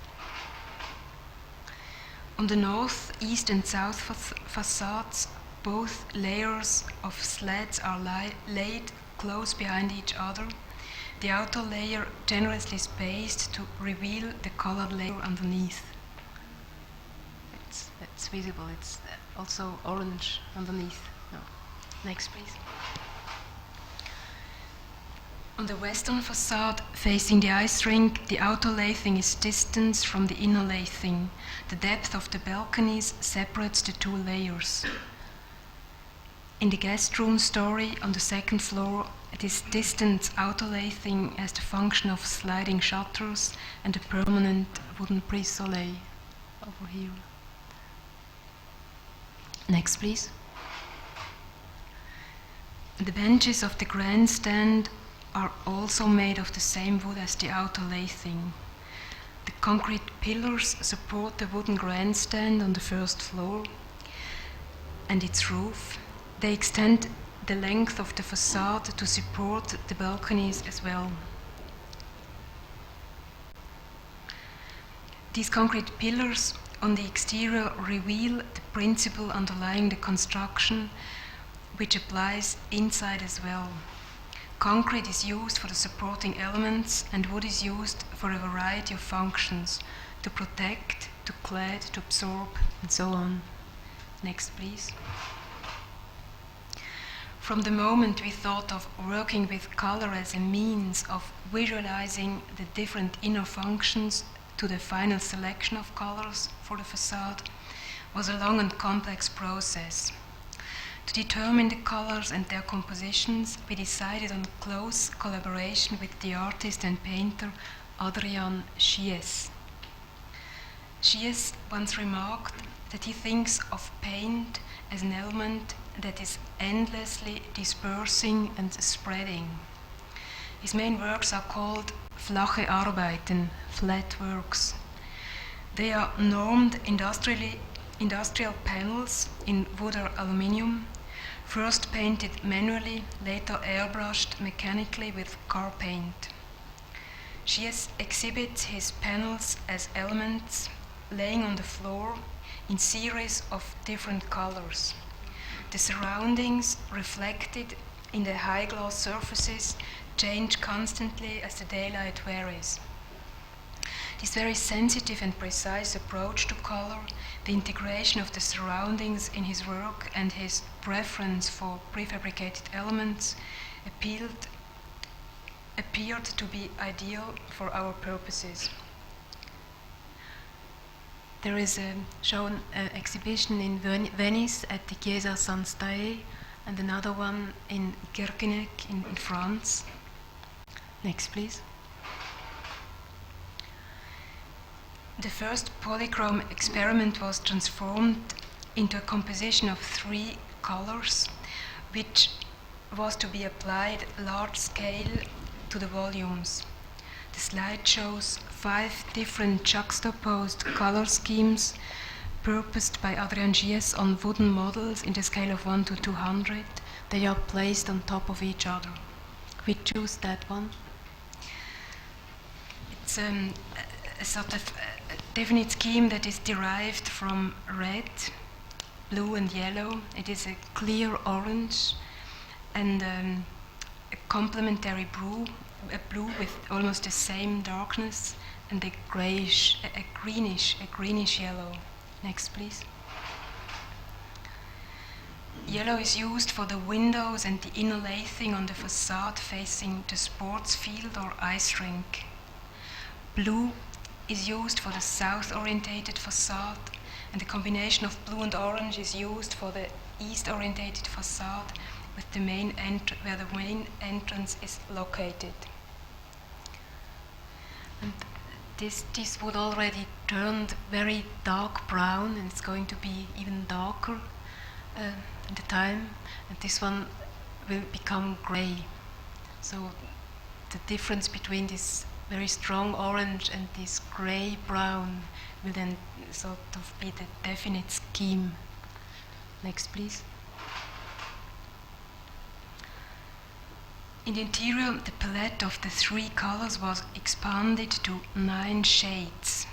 On the north, east, and south facades, both layers of slats are laid close behind each other, the outer layer generously spaced to reveal the colored layer underneath. It's visible, it's also orange underneath. No. Next, please. On the western facade, facing the ice rink, the outer lathing is distanced from the inner lathing. The depth of the balconies separates the two layers. In the guest room story on the second floor, this distant outer lathing has the function of sliding shutters and a permanent wooden brise-soleil over here. Next, please. The benches of the grandstand are also made of the same wood as the outer lathing. The concrete pillars support the wooden grandstand on the first floor and its roof. They extend the length of the facade to support the balconies as well. These concrete pillars on the exterior reveal the principle underlying the construction, which applies inside as well. Concrete is used for the supporting elements, and wood is used for a variety of functions: to protect, to clad, to absorb, and so on. Next, please. From the moment we thought of working with color as a means of visualizing the different inner functions to the final selection of colors for the facade was a long and complex process. To determine the colors and their compositions, we decided on close collaboration with the artist and painter Adrian Schiess. Schiess once remarked that he thinks of paint as an element that is endlessly dispersing and spreading. His main works are called flache Arbeiten, flat works. They are normed industrial panels in wood or aluminium, first painted manually, later airbrushed mechanically with car paint. Schiess exhibits his panels as elements laying on the floor in series of different colors. The surroundings reflected in the high gloss surfaces change constantly as the daylight varies. This very sensitive and precise approach to color, the integration of the surroundings in his work, and his preference for prefabricated elements appeared to be ideal for our purposes. There is a shown exhibition in Venice at the Chiesa San Stae, and another one in Kirchner in France. Next, please. The first polychrome experiment was transformed into a composition of 3 colors, which was to be applied large scale to the volumes. The slide shows 5 different juxtaposed color schemes purposed by Adrian Schiess on wooden models in the scale of 1 to 200. They are placed on top of each other. We choose that one. It's a sort of definite scheme that is derived from red, blue, and yellow. It is a clear orange and a complementary blue with almost the same darkness, and a greenish yellow. Next, please. Yellow is used for the windows and the inner lathing on the facade facing the sports field or ice rink. Blue is used for the south-orientated facade, And the combination of blue and orange is used for the east-orientated facade with the where the main entrance is located. And this would already turned very dark brown, and it's going to be even darker in the time, and this one will become grey. So the difference between this very strong orange and this grey brown will then sort of be the definite scheme. Next, please. In the interior, the palette of the three colors was expanded to 9 shades.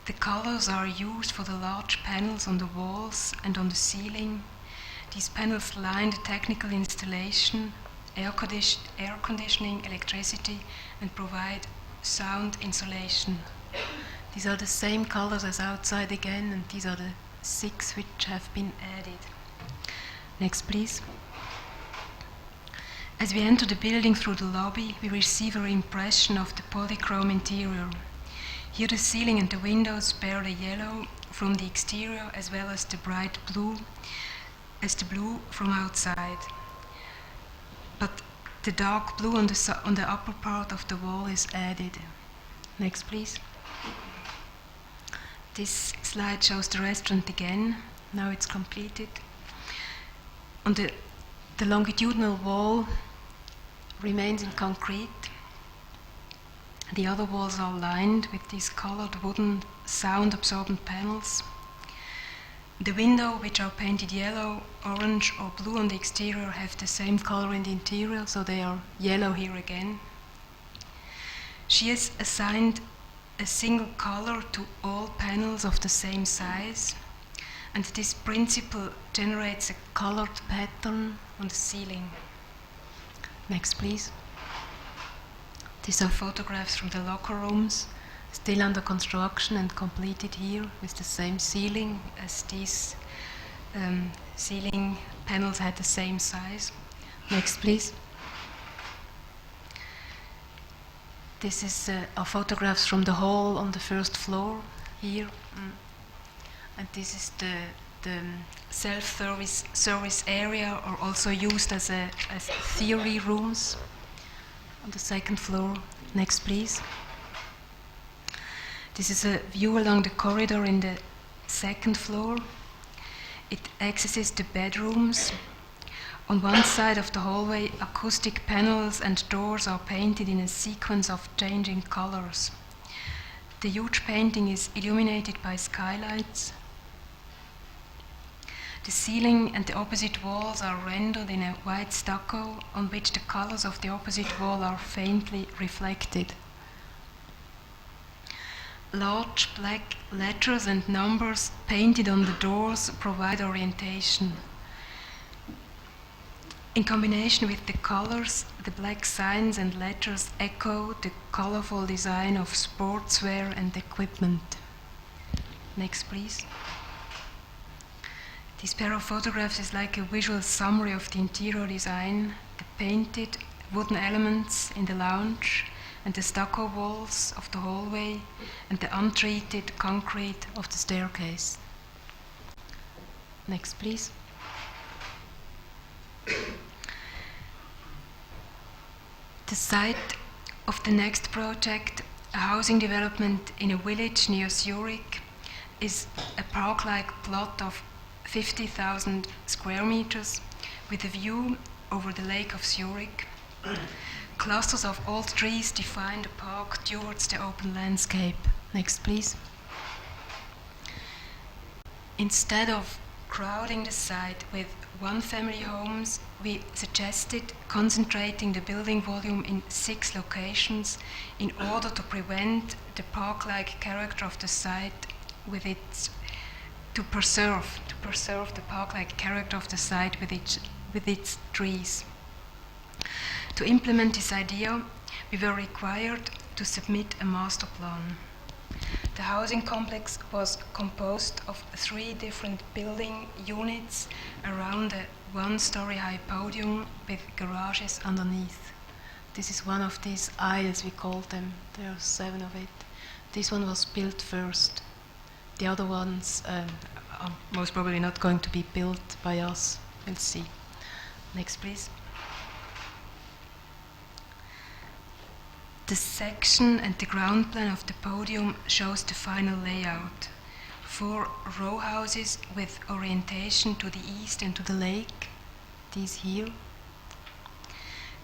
The colors are used for the large panels on the walls and on the ceiling. These panels line the technical installation, air conditioning, electricity, and provide sound insulation. These are the same colors as outside again, and these are the 6 which have been added. Next, please. As we enter the building through the lobby, we receive an impression of the polychrome interior. Here the ceiling and the windows bear the yellow from the exterior as well as the bright blue as the blue from outside. But the dark blue on the upper part of the wall is added. Next, please. This slide shows the restaurant again. Now it's completed. On the longitudinal wall remains in concrete. The other walls are lined with these colored wooden sound-absorbent panels. The windows, which are painted yellow, orange or blue on the exterior, have the same color in the interior, so they are yellow here again. She has assigned a single color to all panels of the same size, and this principle generates a colored pattern on the ceiling. Next, please. These are photographs from the locker rooms, still under construction and completed here with the same ceiling as these ceiling panels had the same size. Next, please. This is our photographs from the hall on the first floor here. And this is the self-service area, or also used as theory rooms on the second floor. Next, please. This is a view along the corridor in the second floor. It accesses the bedrooms. On one side of the hallway, acoustic panels and doors are painted in a sequence of changing colors. The huge painting is illuminated by skylights. The ceiling and the opposite walls are rendered in a white stucco on which the colors of the opposite wall are faintly reflected. Large black letters and numbers painted on the doors provide orientation. In combination with the colors, the black signs and letters echo the colorful design of sportswear and equipment. Next, please. This pair of photographs is like a visual summary of the interior design, the painted wooden elements in the lounge, and the stucco walls of the hallway, and the untreated concrete of the staircase. Next, please. The site of the next project, a housing development in a village near Zurich, is a park-like plot of 50,000 square meters with a view over the lake of Zurich. Clusters of old trees define the park towards the open landscape. Next, please. Instead of crowding the site with one-family homes, we suggested concentrating the building volume in 6 locations in order to prevent the park-like character of the site to preserve the park-like character of the site with its trees. To implement this idea, we were required to submit a master plan. The housing complex was composed of 3 different building units around a 1-story high podium with garages underneath. This is one of these aisles, we call them. There are 7 of it. This one was built first.
The other ones are most probably not going to be built by us. We'll see. Next, please. The section and the ground plan of the podium shows the final layout. 4 row houses with orientation to the east and to the lake. These here.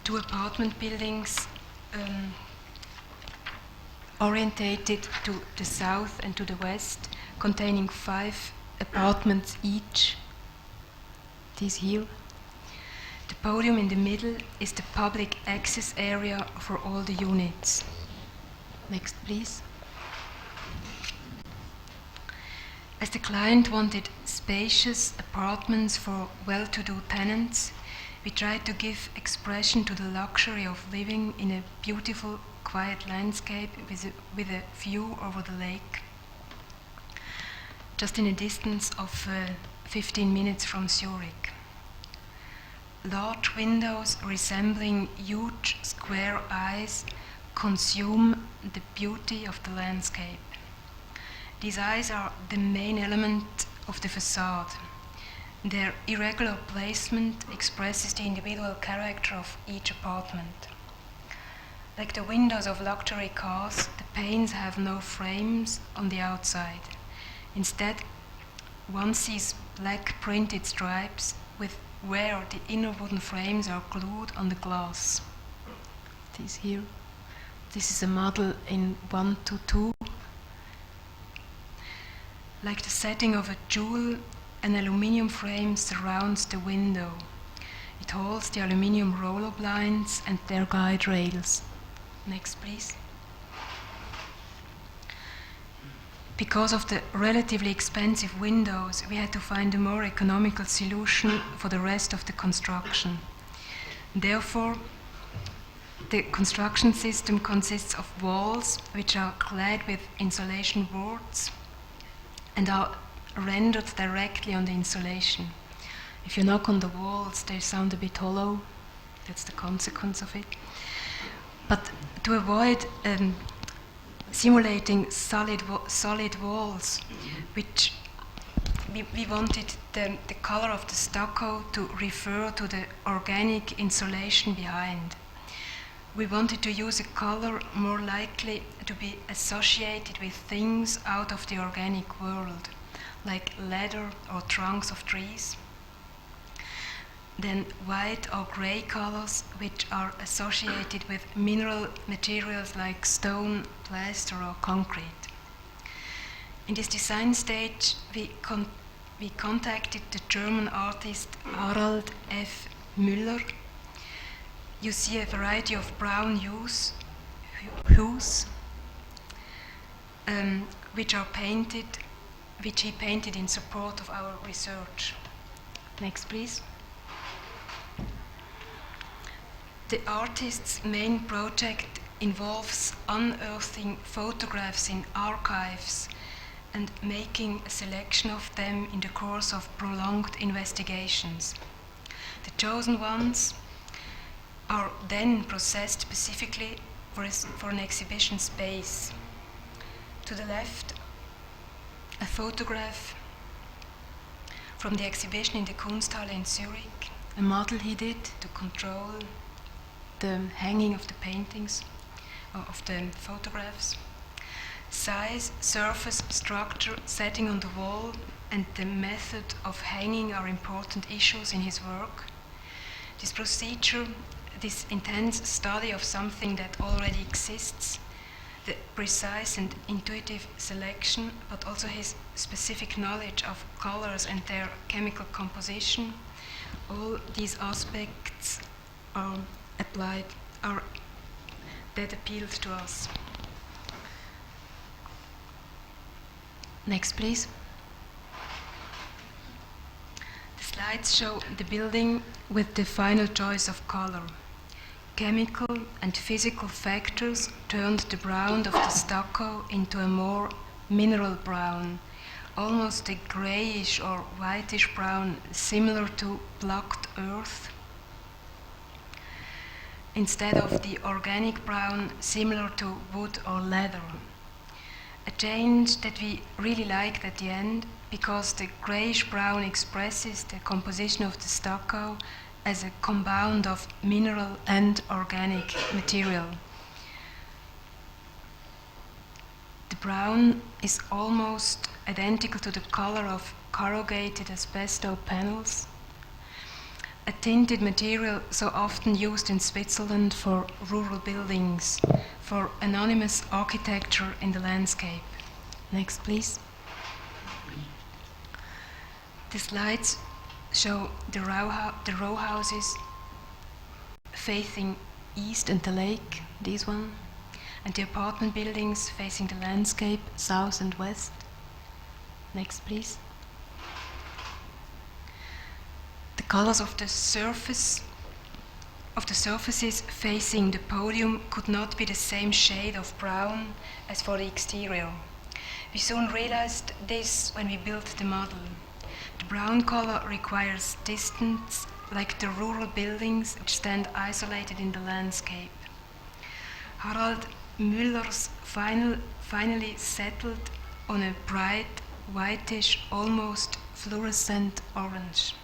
2 apartment buildings orientated to the south and to the west, containing 5 apartments each. These here. The podium in the middle is the public access area for all the units. Next, please. As the client wanted spacious apartments for well-to-do tenants, we tried to give expression to the luxury of living in a beautiful, quiet landscape with a view over the lake, just in a distance of 15 minutes from Zurich. Large windows resembling huge square eyes consume the beauty of the landscape. These eyes are the main element of the facade. Their irregular placement expresses the individual character of each apartment. Like the windows of luxury cars, the panes have no frames on the outside. Instead, one sees black printed stripes with where the inner wooden frames are glued on the glass. This here. This is a model in 1:2. Like the setting of a jewel, an aluminium frame surrounds the window. It holds the aluminium roller blinds and their guide rails. Next, please. Because of the relatively expensive windows, we had to find a more economical solution for the rest of the construction. Therefore, the construction system consists of walls which are clad with insulation boards and are rendered directly on the insulation. If you knock on the walls, they sound a bit hollow. That's the consequence of it. But to avoid simulating solid walls, which we wanted the color of the stucco to refer to the organic insulation behind. We wanted to use a color more likely to be associated with things out of the organic world, like leather or trunks of trees, then white or grey colors which are associated with mineral materials like stone, plaster or concrete. In this design stage, we contacted the German artist Harald F. Müller. You see a variety of brown hues which he painted in support of our research. Next, please. The artist's main project involves unearthing photographs in archives and making a selection of them in the course of prolonged investigations. The chosen ones are then processed specifically for an exhibition space. To the left, a photograph from the exhibition in the Kunsthalle in Zurich, a model he did to control the hanging of the paintings, of the photographs. Size, surface, structure, setting on the wall, and the method of hanging are important issues in his work. This procedure, this intense study of something that already exists, the precise and intuitive selection, but also his specific knowledge of colors and their chemical composition, all these aspects are that appealed to us. Next, please. The slides show the building with the final choice of color. Chemical and physical factors turned the brown of the stucco into a more mineral brown, almost a grayish or whitish brown, similar to blocked earth, instead of the organic brown similar to wood or leather. A change that we really liked at the end, because the greyish-brown expresses the composition of the stucco as a compound of mineral and organic material. The brown is almost identical to the color of corrugated asbesto panels, a tinted material so often used in Switzerland for rural buildings, for anonymous architecture in the landscape. Next, please. The slides show the row houses facing east and the lake, this one, and the apartment buildings facing the landscape, south and west. Next, please. The colors of the surfaces facing the podium could not be the same shade of brown as for the exterior. We soon realized this when we built the model. The brown color requires distance, like the rural buildings which stand isolated in the landscape. Harald Müller's finally settled on a bright, whitish, almost fluorescent orange.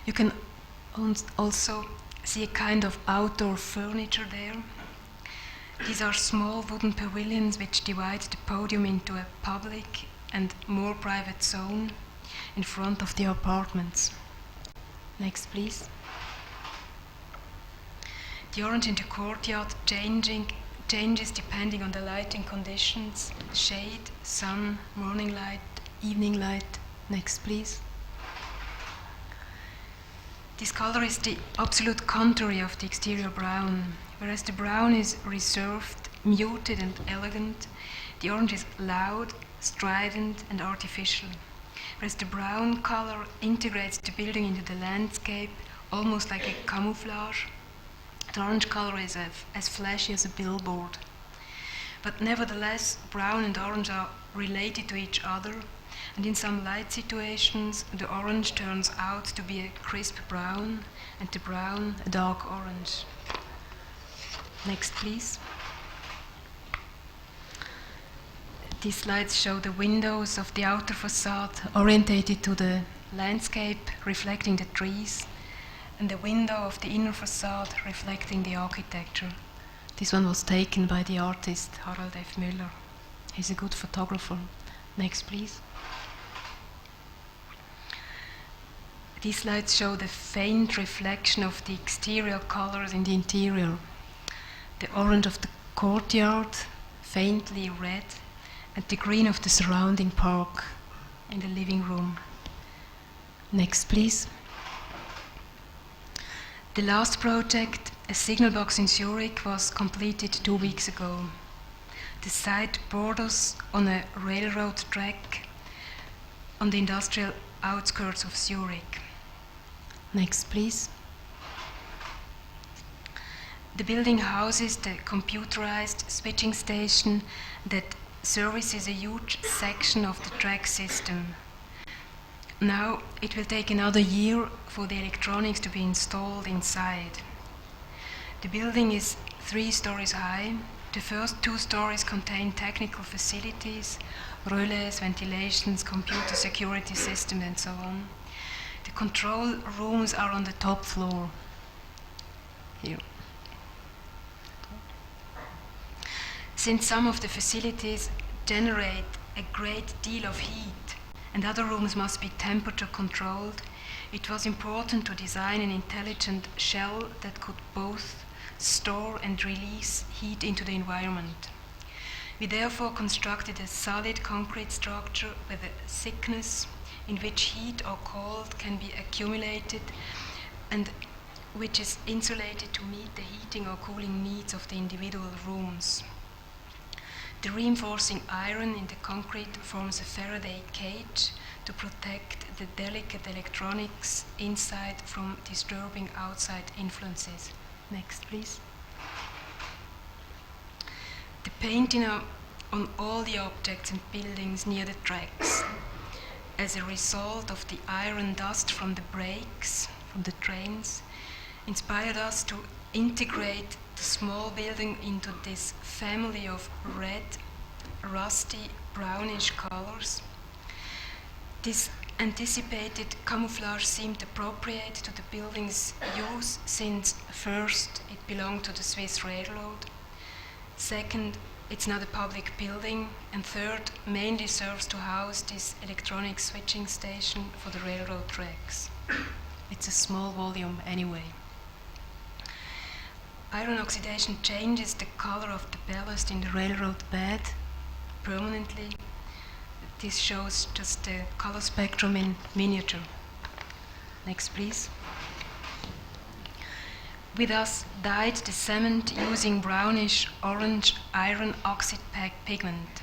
You can also see a kind of outdoor furniture there. These are small wooden pavilions which divide the podium into a public and more private zone in front of the apartments. Next, please. The orange in the courtyard changes depending on the lighting conditions, shade, sun, morning light, evening light. Next, please. This color is the absolute contrary of the exterior brown. Whereas the brown is reserved, muted and elegant, the orange is loud, strident and artificial. Whereas the brown color integrates the building into the landscape, almost like a camouflage, the orange color is as flashy as a billboard. But nevertheless, brown and orange are related to each other, and in some light situations, the orange turns out to be a crisp brown, and the brown a dark orange. Next, please. These slides show the windows of the outer facade orientated to the landscape, reflecting the trees, and the window of the inner facade reflecting the architecture. This one was taken by the artist Harald F. Müller. He's a good photographer. Next, please. These slides show the faint reflection of the exterior colors in the interior. The orange of the courtyard, faintly red, and the green of the surrounding park in the living room. Next, please. The last project, a signal box in Zurich, was completed 2 weeks ago. The site borders on a railroad track on the industrial outskirts of Zurich. Next, please. The building houses the computerized switching station that services a huge section of the track system. Now it will take another year for the electronics to be installed inside. The building is 3 stories high. The first 2 stories contain technical facilities, relays, ventilations, computer security system, and so on. The control rooms are on the top floor. Here. Since some of the facilities generate a great deal of heat and other rooms must be temperature controlled, it was important to design an intelligent shell that could both store and release heat into the environment. We therefore constructed a solid concrete structure with a thickness in which heat or cold can be accumulated and which is insulated to meet the heating or cooling needs of the individual rooms. The reinforcing iron in the concrete forms a Faraday cage to protect the delicate electronics inside from disturbing outside influences. Next, please. The painting on all the objects and buildings near the tracks, as a result of the iron dust from the brakes, from the trains, inspired us to integrate the small building into this family of red, rusty, brownish colors. This anticipated camouflage seemed appropriate to the building's use, since first, it belonged to the Swiss Railroad, second, it's not a public building, and third, mainly serves to house this electronic switching station for the railroad tracks. It's a small volume anyway. Iron oxidation changes the color of the ballast in the railroad bed permanently. This shows just the color spectrum in miniature. Next, please. We thus dyed the cement using brownish orange iron oxide pigment.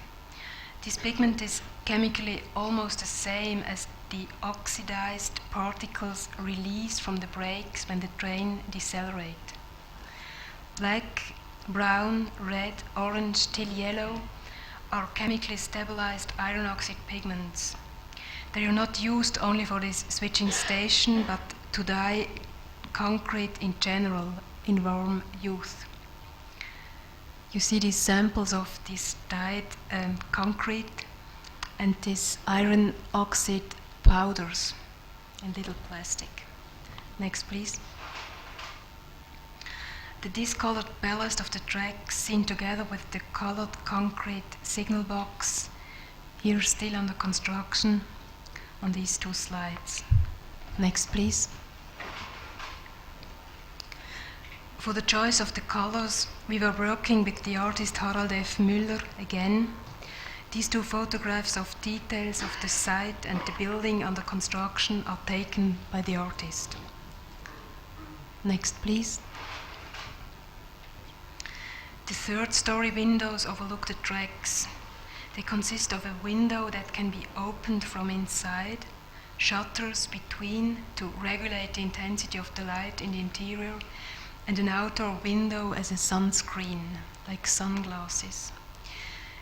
This pigment is chemically almost the same as the oxidized particles released from the brakes when the train decelerates. Black, brown, red, orange, till yellow are chemically stabilized iron oxide pigments. They are not used only for this switching station, but to dye concrete in general in warm use. You see these samples of this dyed concrete and this iron oxide powders in little plastic. Next, please. The discolored ballast of the tracks seen together with the colored concrete signal box, here still under construction, on these two slides. Next, please. For the choice of the colors, we were working with the artist Harald F. Müller again. These two photographs of details of the site and the building under construction are taken by the artist. Next, please. The third-story windows overlook the tracks. They consist of a window that can be opened from inside, shutters between to regulate the intensity of the light in the interior, and an outdoor window as a sunscreen, like sunglasses.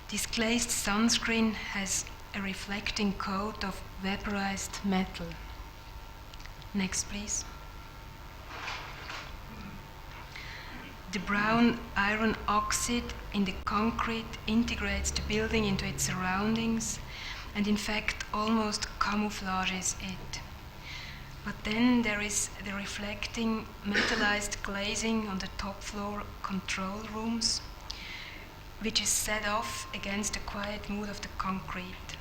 This glazed sunscreen has a reflecting coat of vaporized metal. Next, please. The brown iron oxide in the concrete integrates the building into its surroundings and in fact almost camouflages it. But then there is the reflecting metallized glazing on the top floor control rooms, which is set off against the quiet mood of the concrete.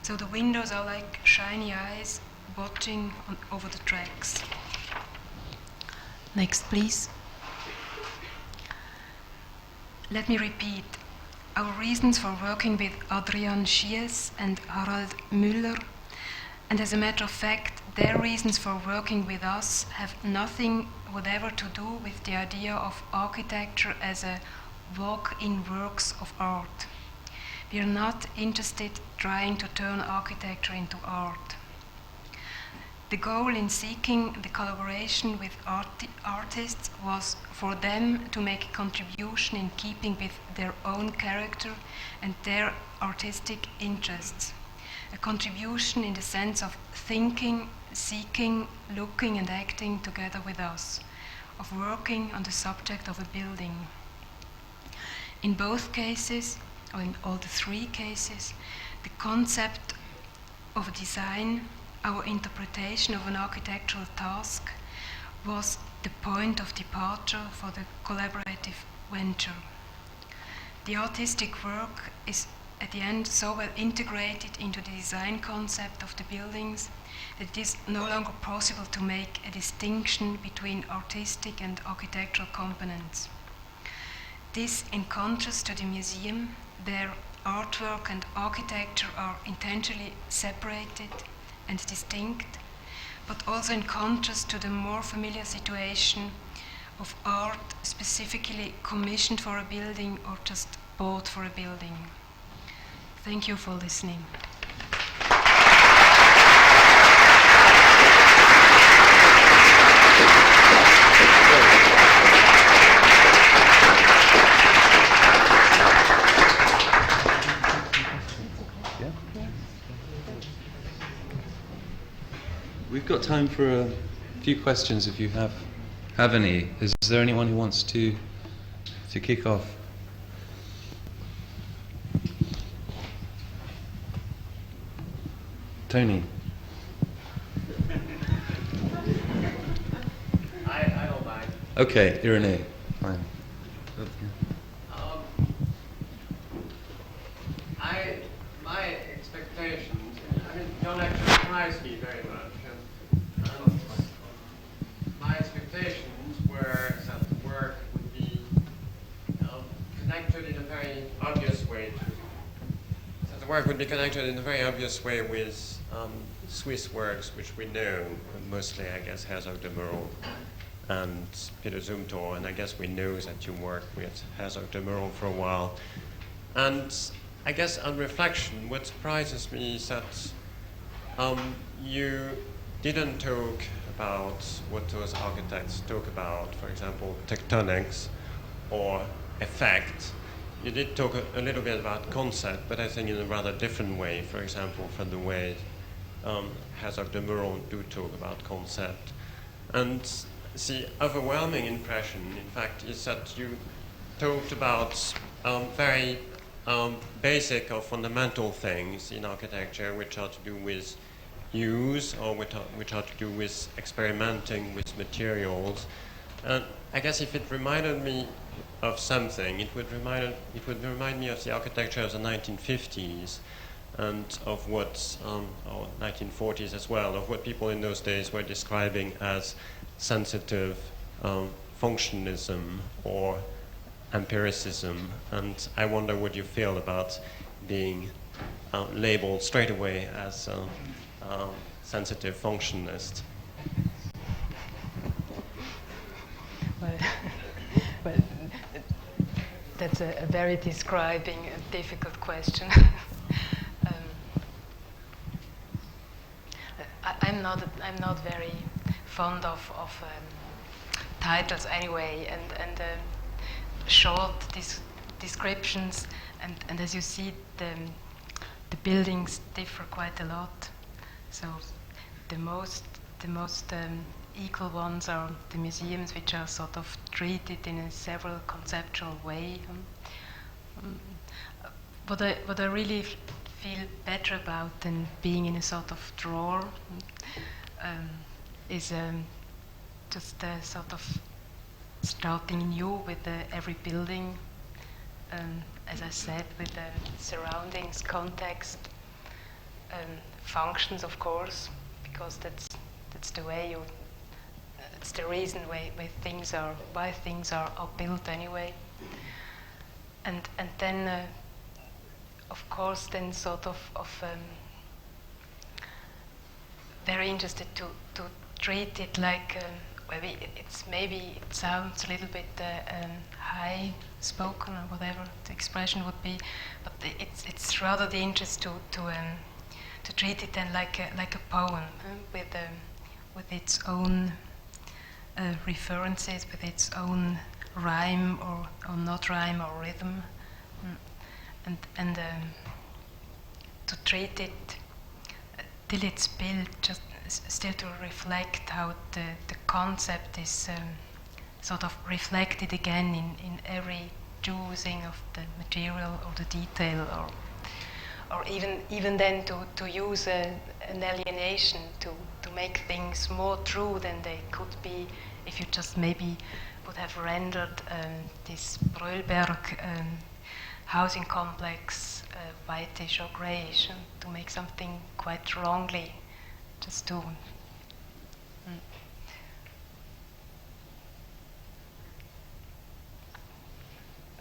So the windows are like shiny eyes watching over the tracks. Next, please. Let me repeat. Our reasons for working with Adrian Schiess and Harald Müller, and as a matter of fact, their reasons for working with us have nothing whatever to do with the idea of architecture as a walk-in works of art. We are not interested trying to turn architecture into art. The goal in seeking the collaboration with artists was for them to make a contribution in keeping with their own character and their artistic interests. A contribution in the sense of thinking, seeking, looking and acting together with us, of working on the subject of a building. In both cases, or in all the three cases, the concept of a design, our interpretation of an architectural task, was the point of departure for the collaborative venture. The artistic work is at the end so well integrated into the design concept of the buildings that it is no longer possible to make a distinction between artistic and architectural components. This in contrast to the museum, their artwork and architecture are intentionally separated and distinct, but also in contrast to the more familiar situation of art specifically commissioned for a building or just bought for a building. Thank you for listening.
We've got time for a few questions if you have any. Is there anyone who wants to to kick off. Tony.
I don't mind.
Okay, Irene. Fine.
My expectations, I mean, don't actually surprise me very much. And my expectations were that the work would be connected in a very obvious way. That the work would be connected in a very obvious way with Swiss works, which we know, mostly, I guess, Herzog de Meuron and Peter Zumthor, and I guess we know that you worked with Herzog de Meuron for a while. And I guess on reflection, what surprises me is that you didn't talk about what those architects talk about, for example, tectonics or effect. You did talk a little bit about concept, but I think in a rather different way, for example, from the way Herzog de Meuron do talk about concept. And the overwhelming impression, in fact, is that you talked about very basic or fundamental things in architecture which are to do with use or which are to do with experimenting with materials. And I guess if it reminded me of something, it would remind me of the architecture of the 1950s and of what, or 1940s as well, of what people in those days were describing as sensitive functionalism or empiricism. And I wonder what you feel about being labeled straight away as a sensitive functionalist.
Well, that's a very describing and difficult question. I'm not very fond of titles anyway, and short descriptions, and as you see, the buildings differ quite a lot. So the most equal ones are the museums, which are sort of treated in a several conceptual way. What I really feel better about than being in a sort of drawer is just sort of starting new with every building, as I said, with the surroundings, context, functions, of course, because that's the way it's the reason why things are built anyway, and then of course then sort of very interested to treat it like it sounds a little bit high spoken or whatever the expression would be, but it's rather the interest to treat it then like a poem with its own references, with its own rhyme or not rhyme or rhythm, and to treat it till it's built, just still to reflect how the concept is sort of reflected again in every choosing of the material or the detail, or even then to use an alienation to make things more true than they could be if you just maybe would have rendered this Bröllberg housing complex whitish or greyish, to make something quite wrongly, just to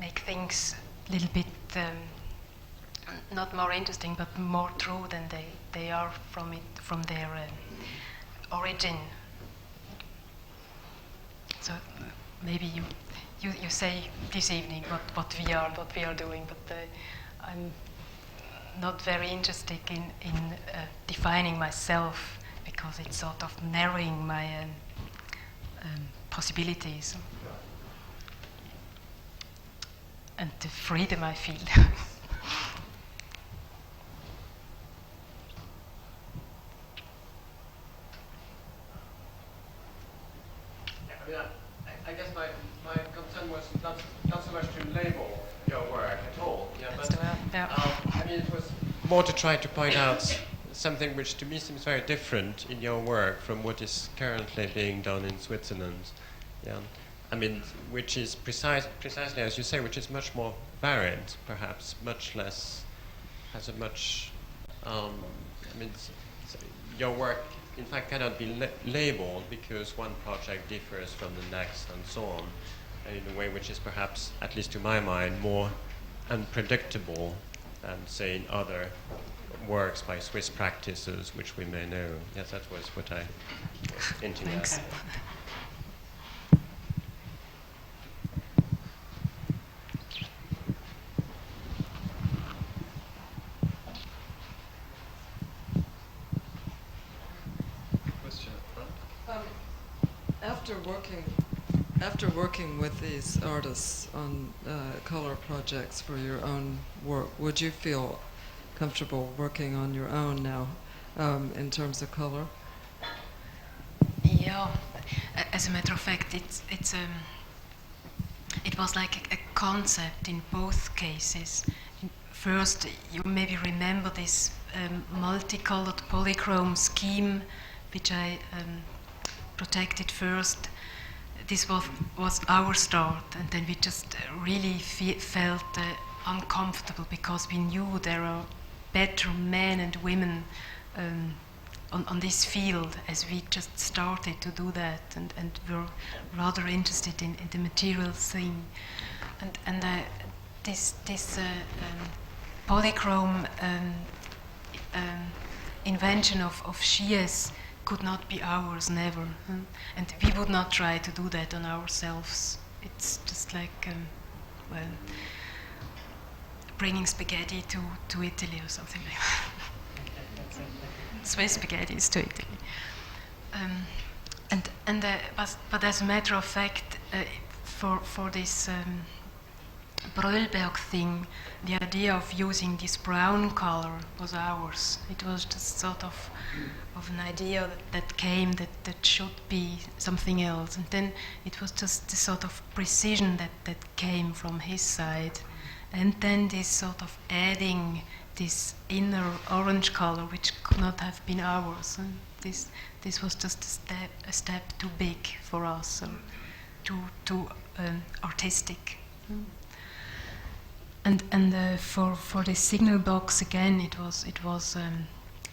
make things a little bit not more interesting but more true than they are from their origin. So maybe you say this evening what we are doing, but I'm not very interested in defining myself, because it's sort of narrowing my possibilities and the freedom I feel.
I guess my concern was not so much to label your work at all. Yeah, but I mean, it was more to try to point out something which to me seems very different in your work from what is currently being done in Switzerland. Yeah, I mean, which is precisely as you say, which is much more varied, perhaps much less, has a much. I mean, your work in fact cannot be labeled because one project differs from the next and so on, in a way which is perhaps, at least to my mind, more unpredictable than, say, in other works by Swiss practices which we may know. Yes, that was what I was hinting at.
After working with these artists on color projects for your own work, would you feel comfortable working on your own now in terms of color?
Yeah, as a matter of fact, it was like a concept in both cases. First, you maybe remember this multicolored polychrome scheme, which I protected first. This was our start, and then we just really felt uncomfortable because we knew there are better men and women on this field as we just started to do that, and were rather interested in the material thing. And this polychrome invention of Schiess could not be ours, never. And we would not try to do that on ourselves. It's just like, well, bringing spaghetti to Italy or something like that. Swiss spaghettis to Italy. But as a matter of fact, for this Bröllberg thing, the idea of using this brown color was ours. It was just sort of an idea that came that should be something else, and then it was just the sort of precision that came from his side, and then this sort of adding this inner orange color which could not have been ours. And this was just a step too big for us, too artistic. And for the signal box again, it was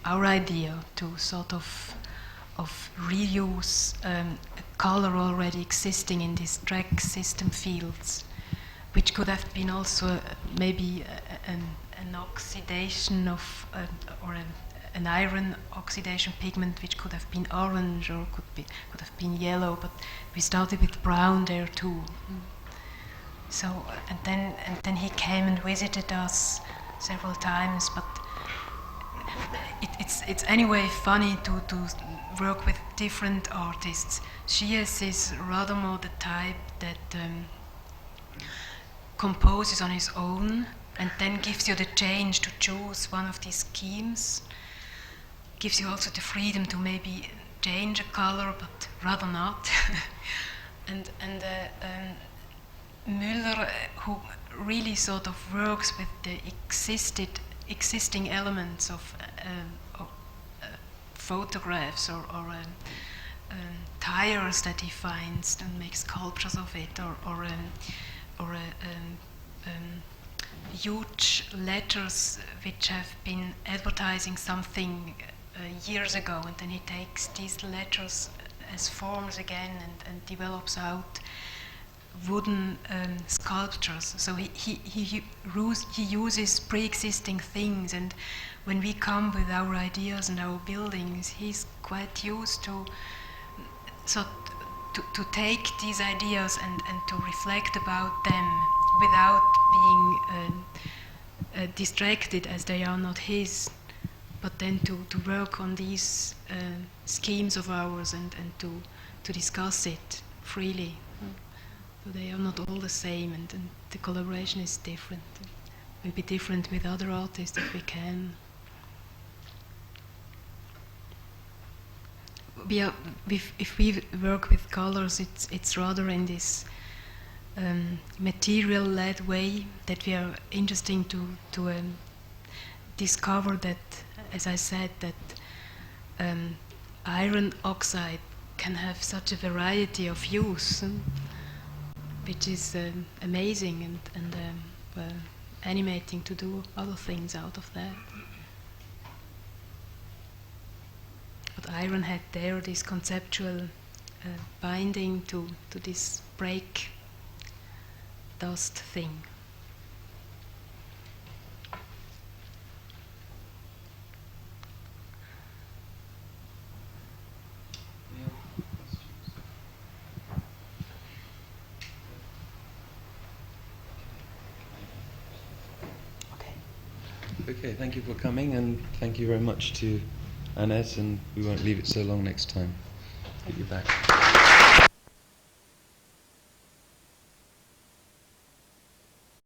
our idea to sort of reuse a color already existing in these track system fields, which could have been also maybe an oxidation of or an iron oxidation pigment, which could have been orange or could have been yellow, but we started with brown there too. So and then he came and visited us several times, but it's anyway funny to work with different artists. Schiess is rather more the type that composes on his own and then gives you the change to choose one of these schemes. Gives you also the freedom to maybe change a color, but rather not. and Müller, who really sort of works with the existing elements of photographs or tires that he finds and makes sculptures of it, or huge letters which have been advertising something years ago, and then he takes these letters as forms again and develops out wooden sculptures. So he uses pre-existing things, and when we come with our ideas and our buildings, he's quite used to take these ideas and to reflect about them without being distracted, as they are not his, but then to work on these schemes of ours and to discuss it freely. So they are not all the same, and the collaboration is different. It will be different with other artists if we can. if we work with colors, it's rather in this material-led way that we are interesting to discover that, as I said, that iron oxide can have such a variety of use, which is amazing and animating to do other things out of that. But iron had there this conceptual binding to this break dust thing.
Okay, thank you for coming, and thank you very much to Annette, and we won't leave it so long next time. Get you back.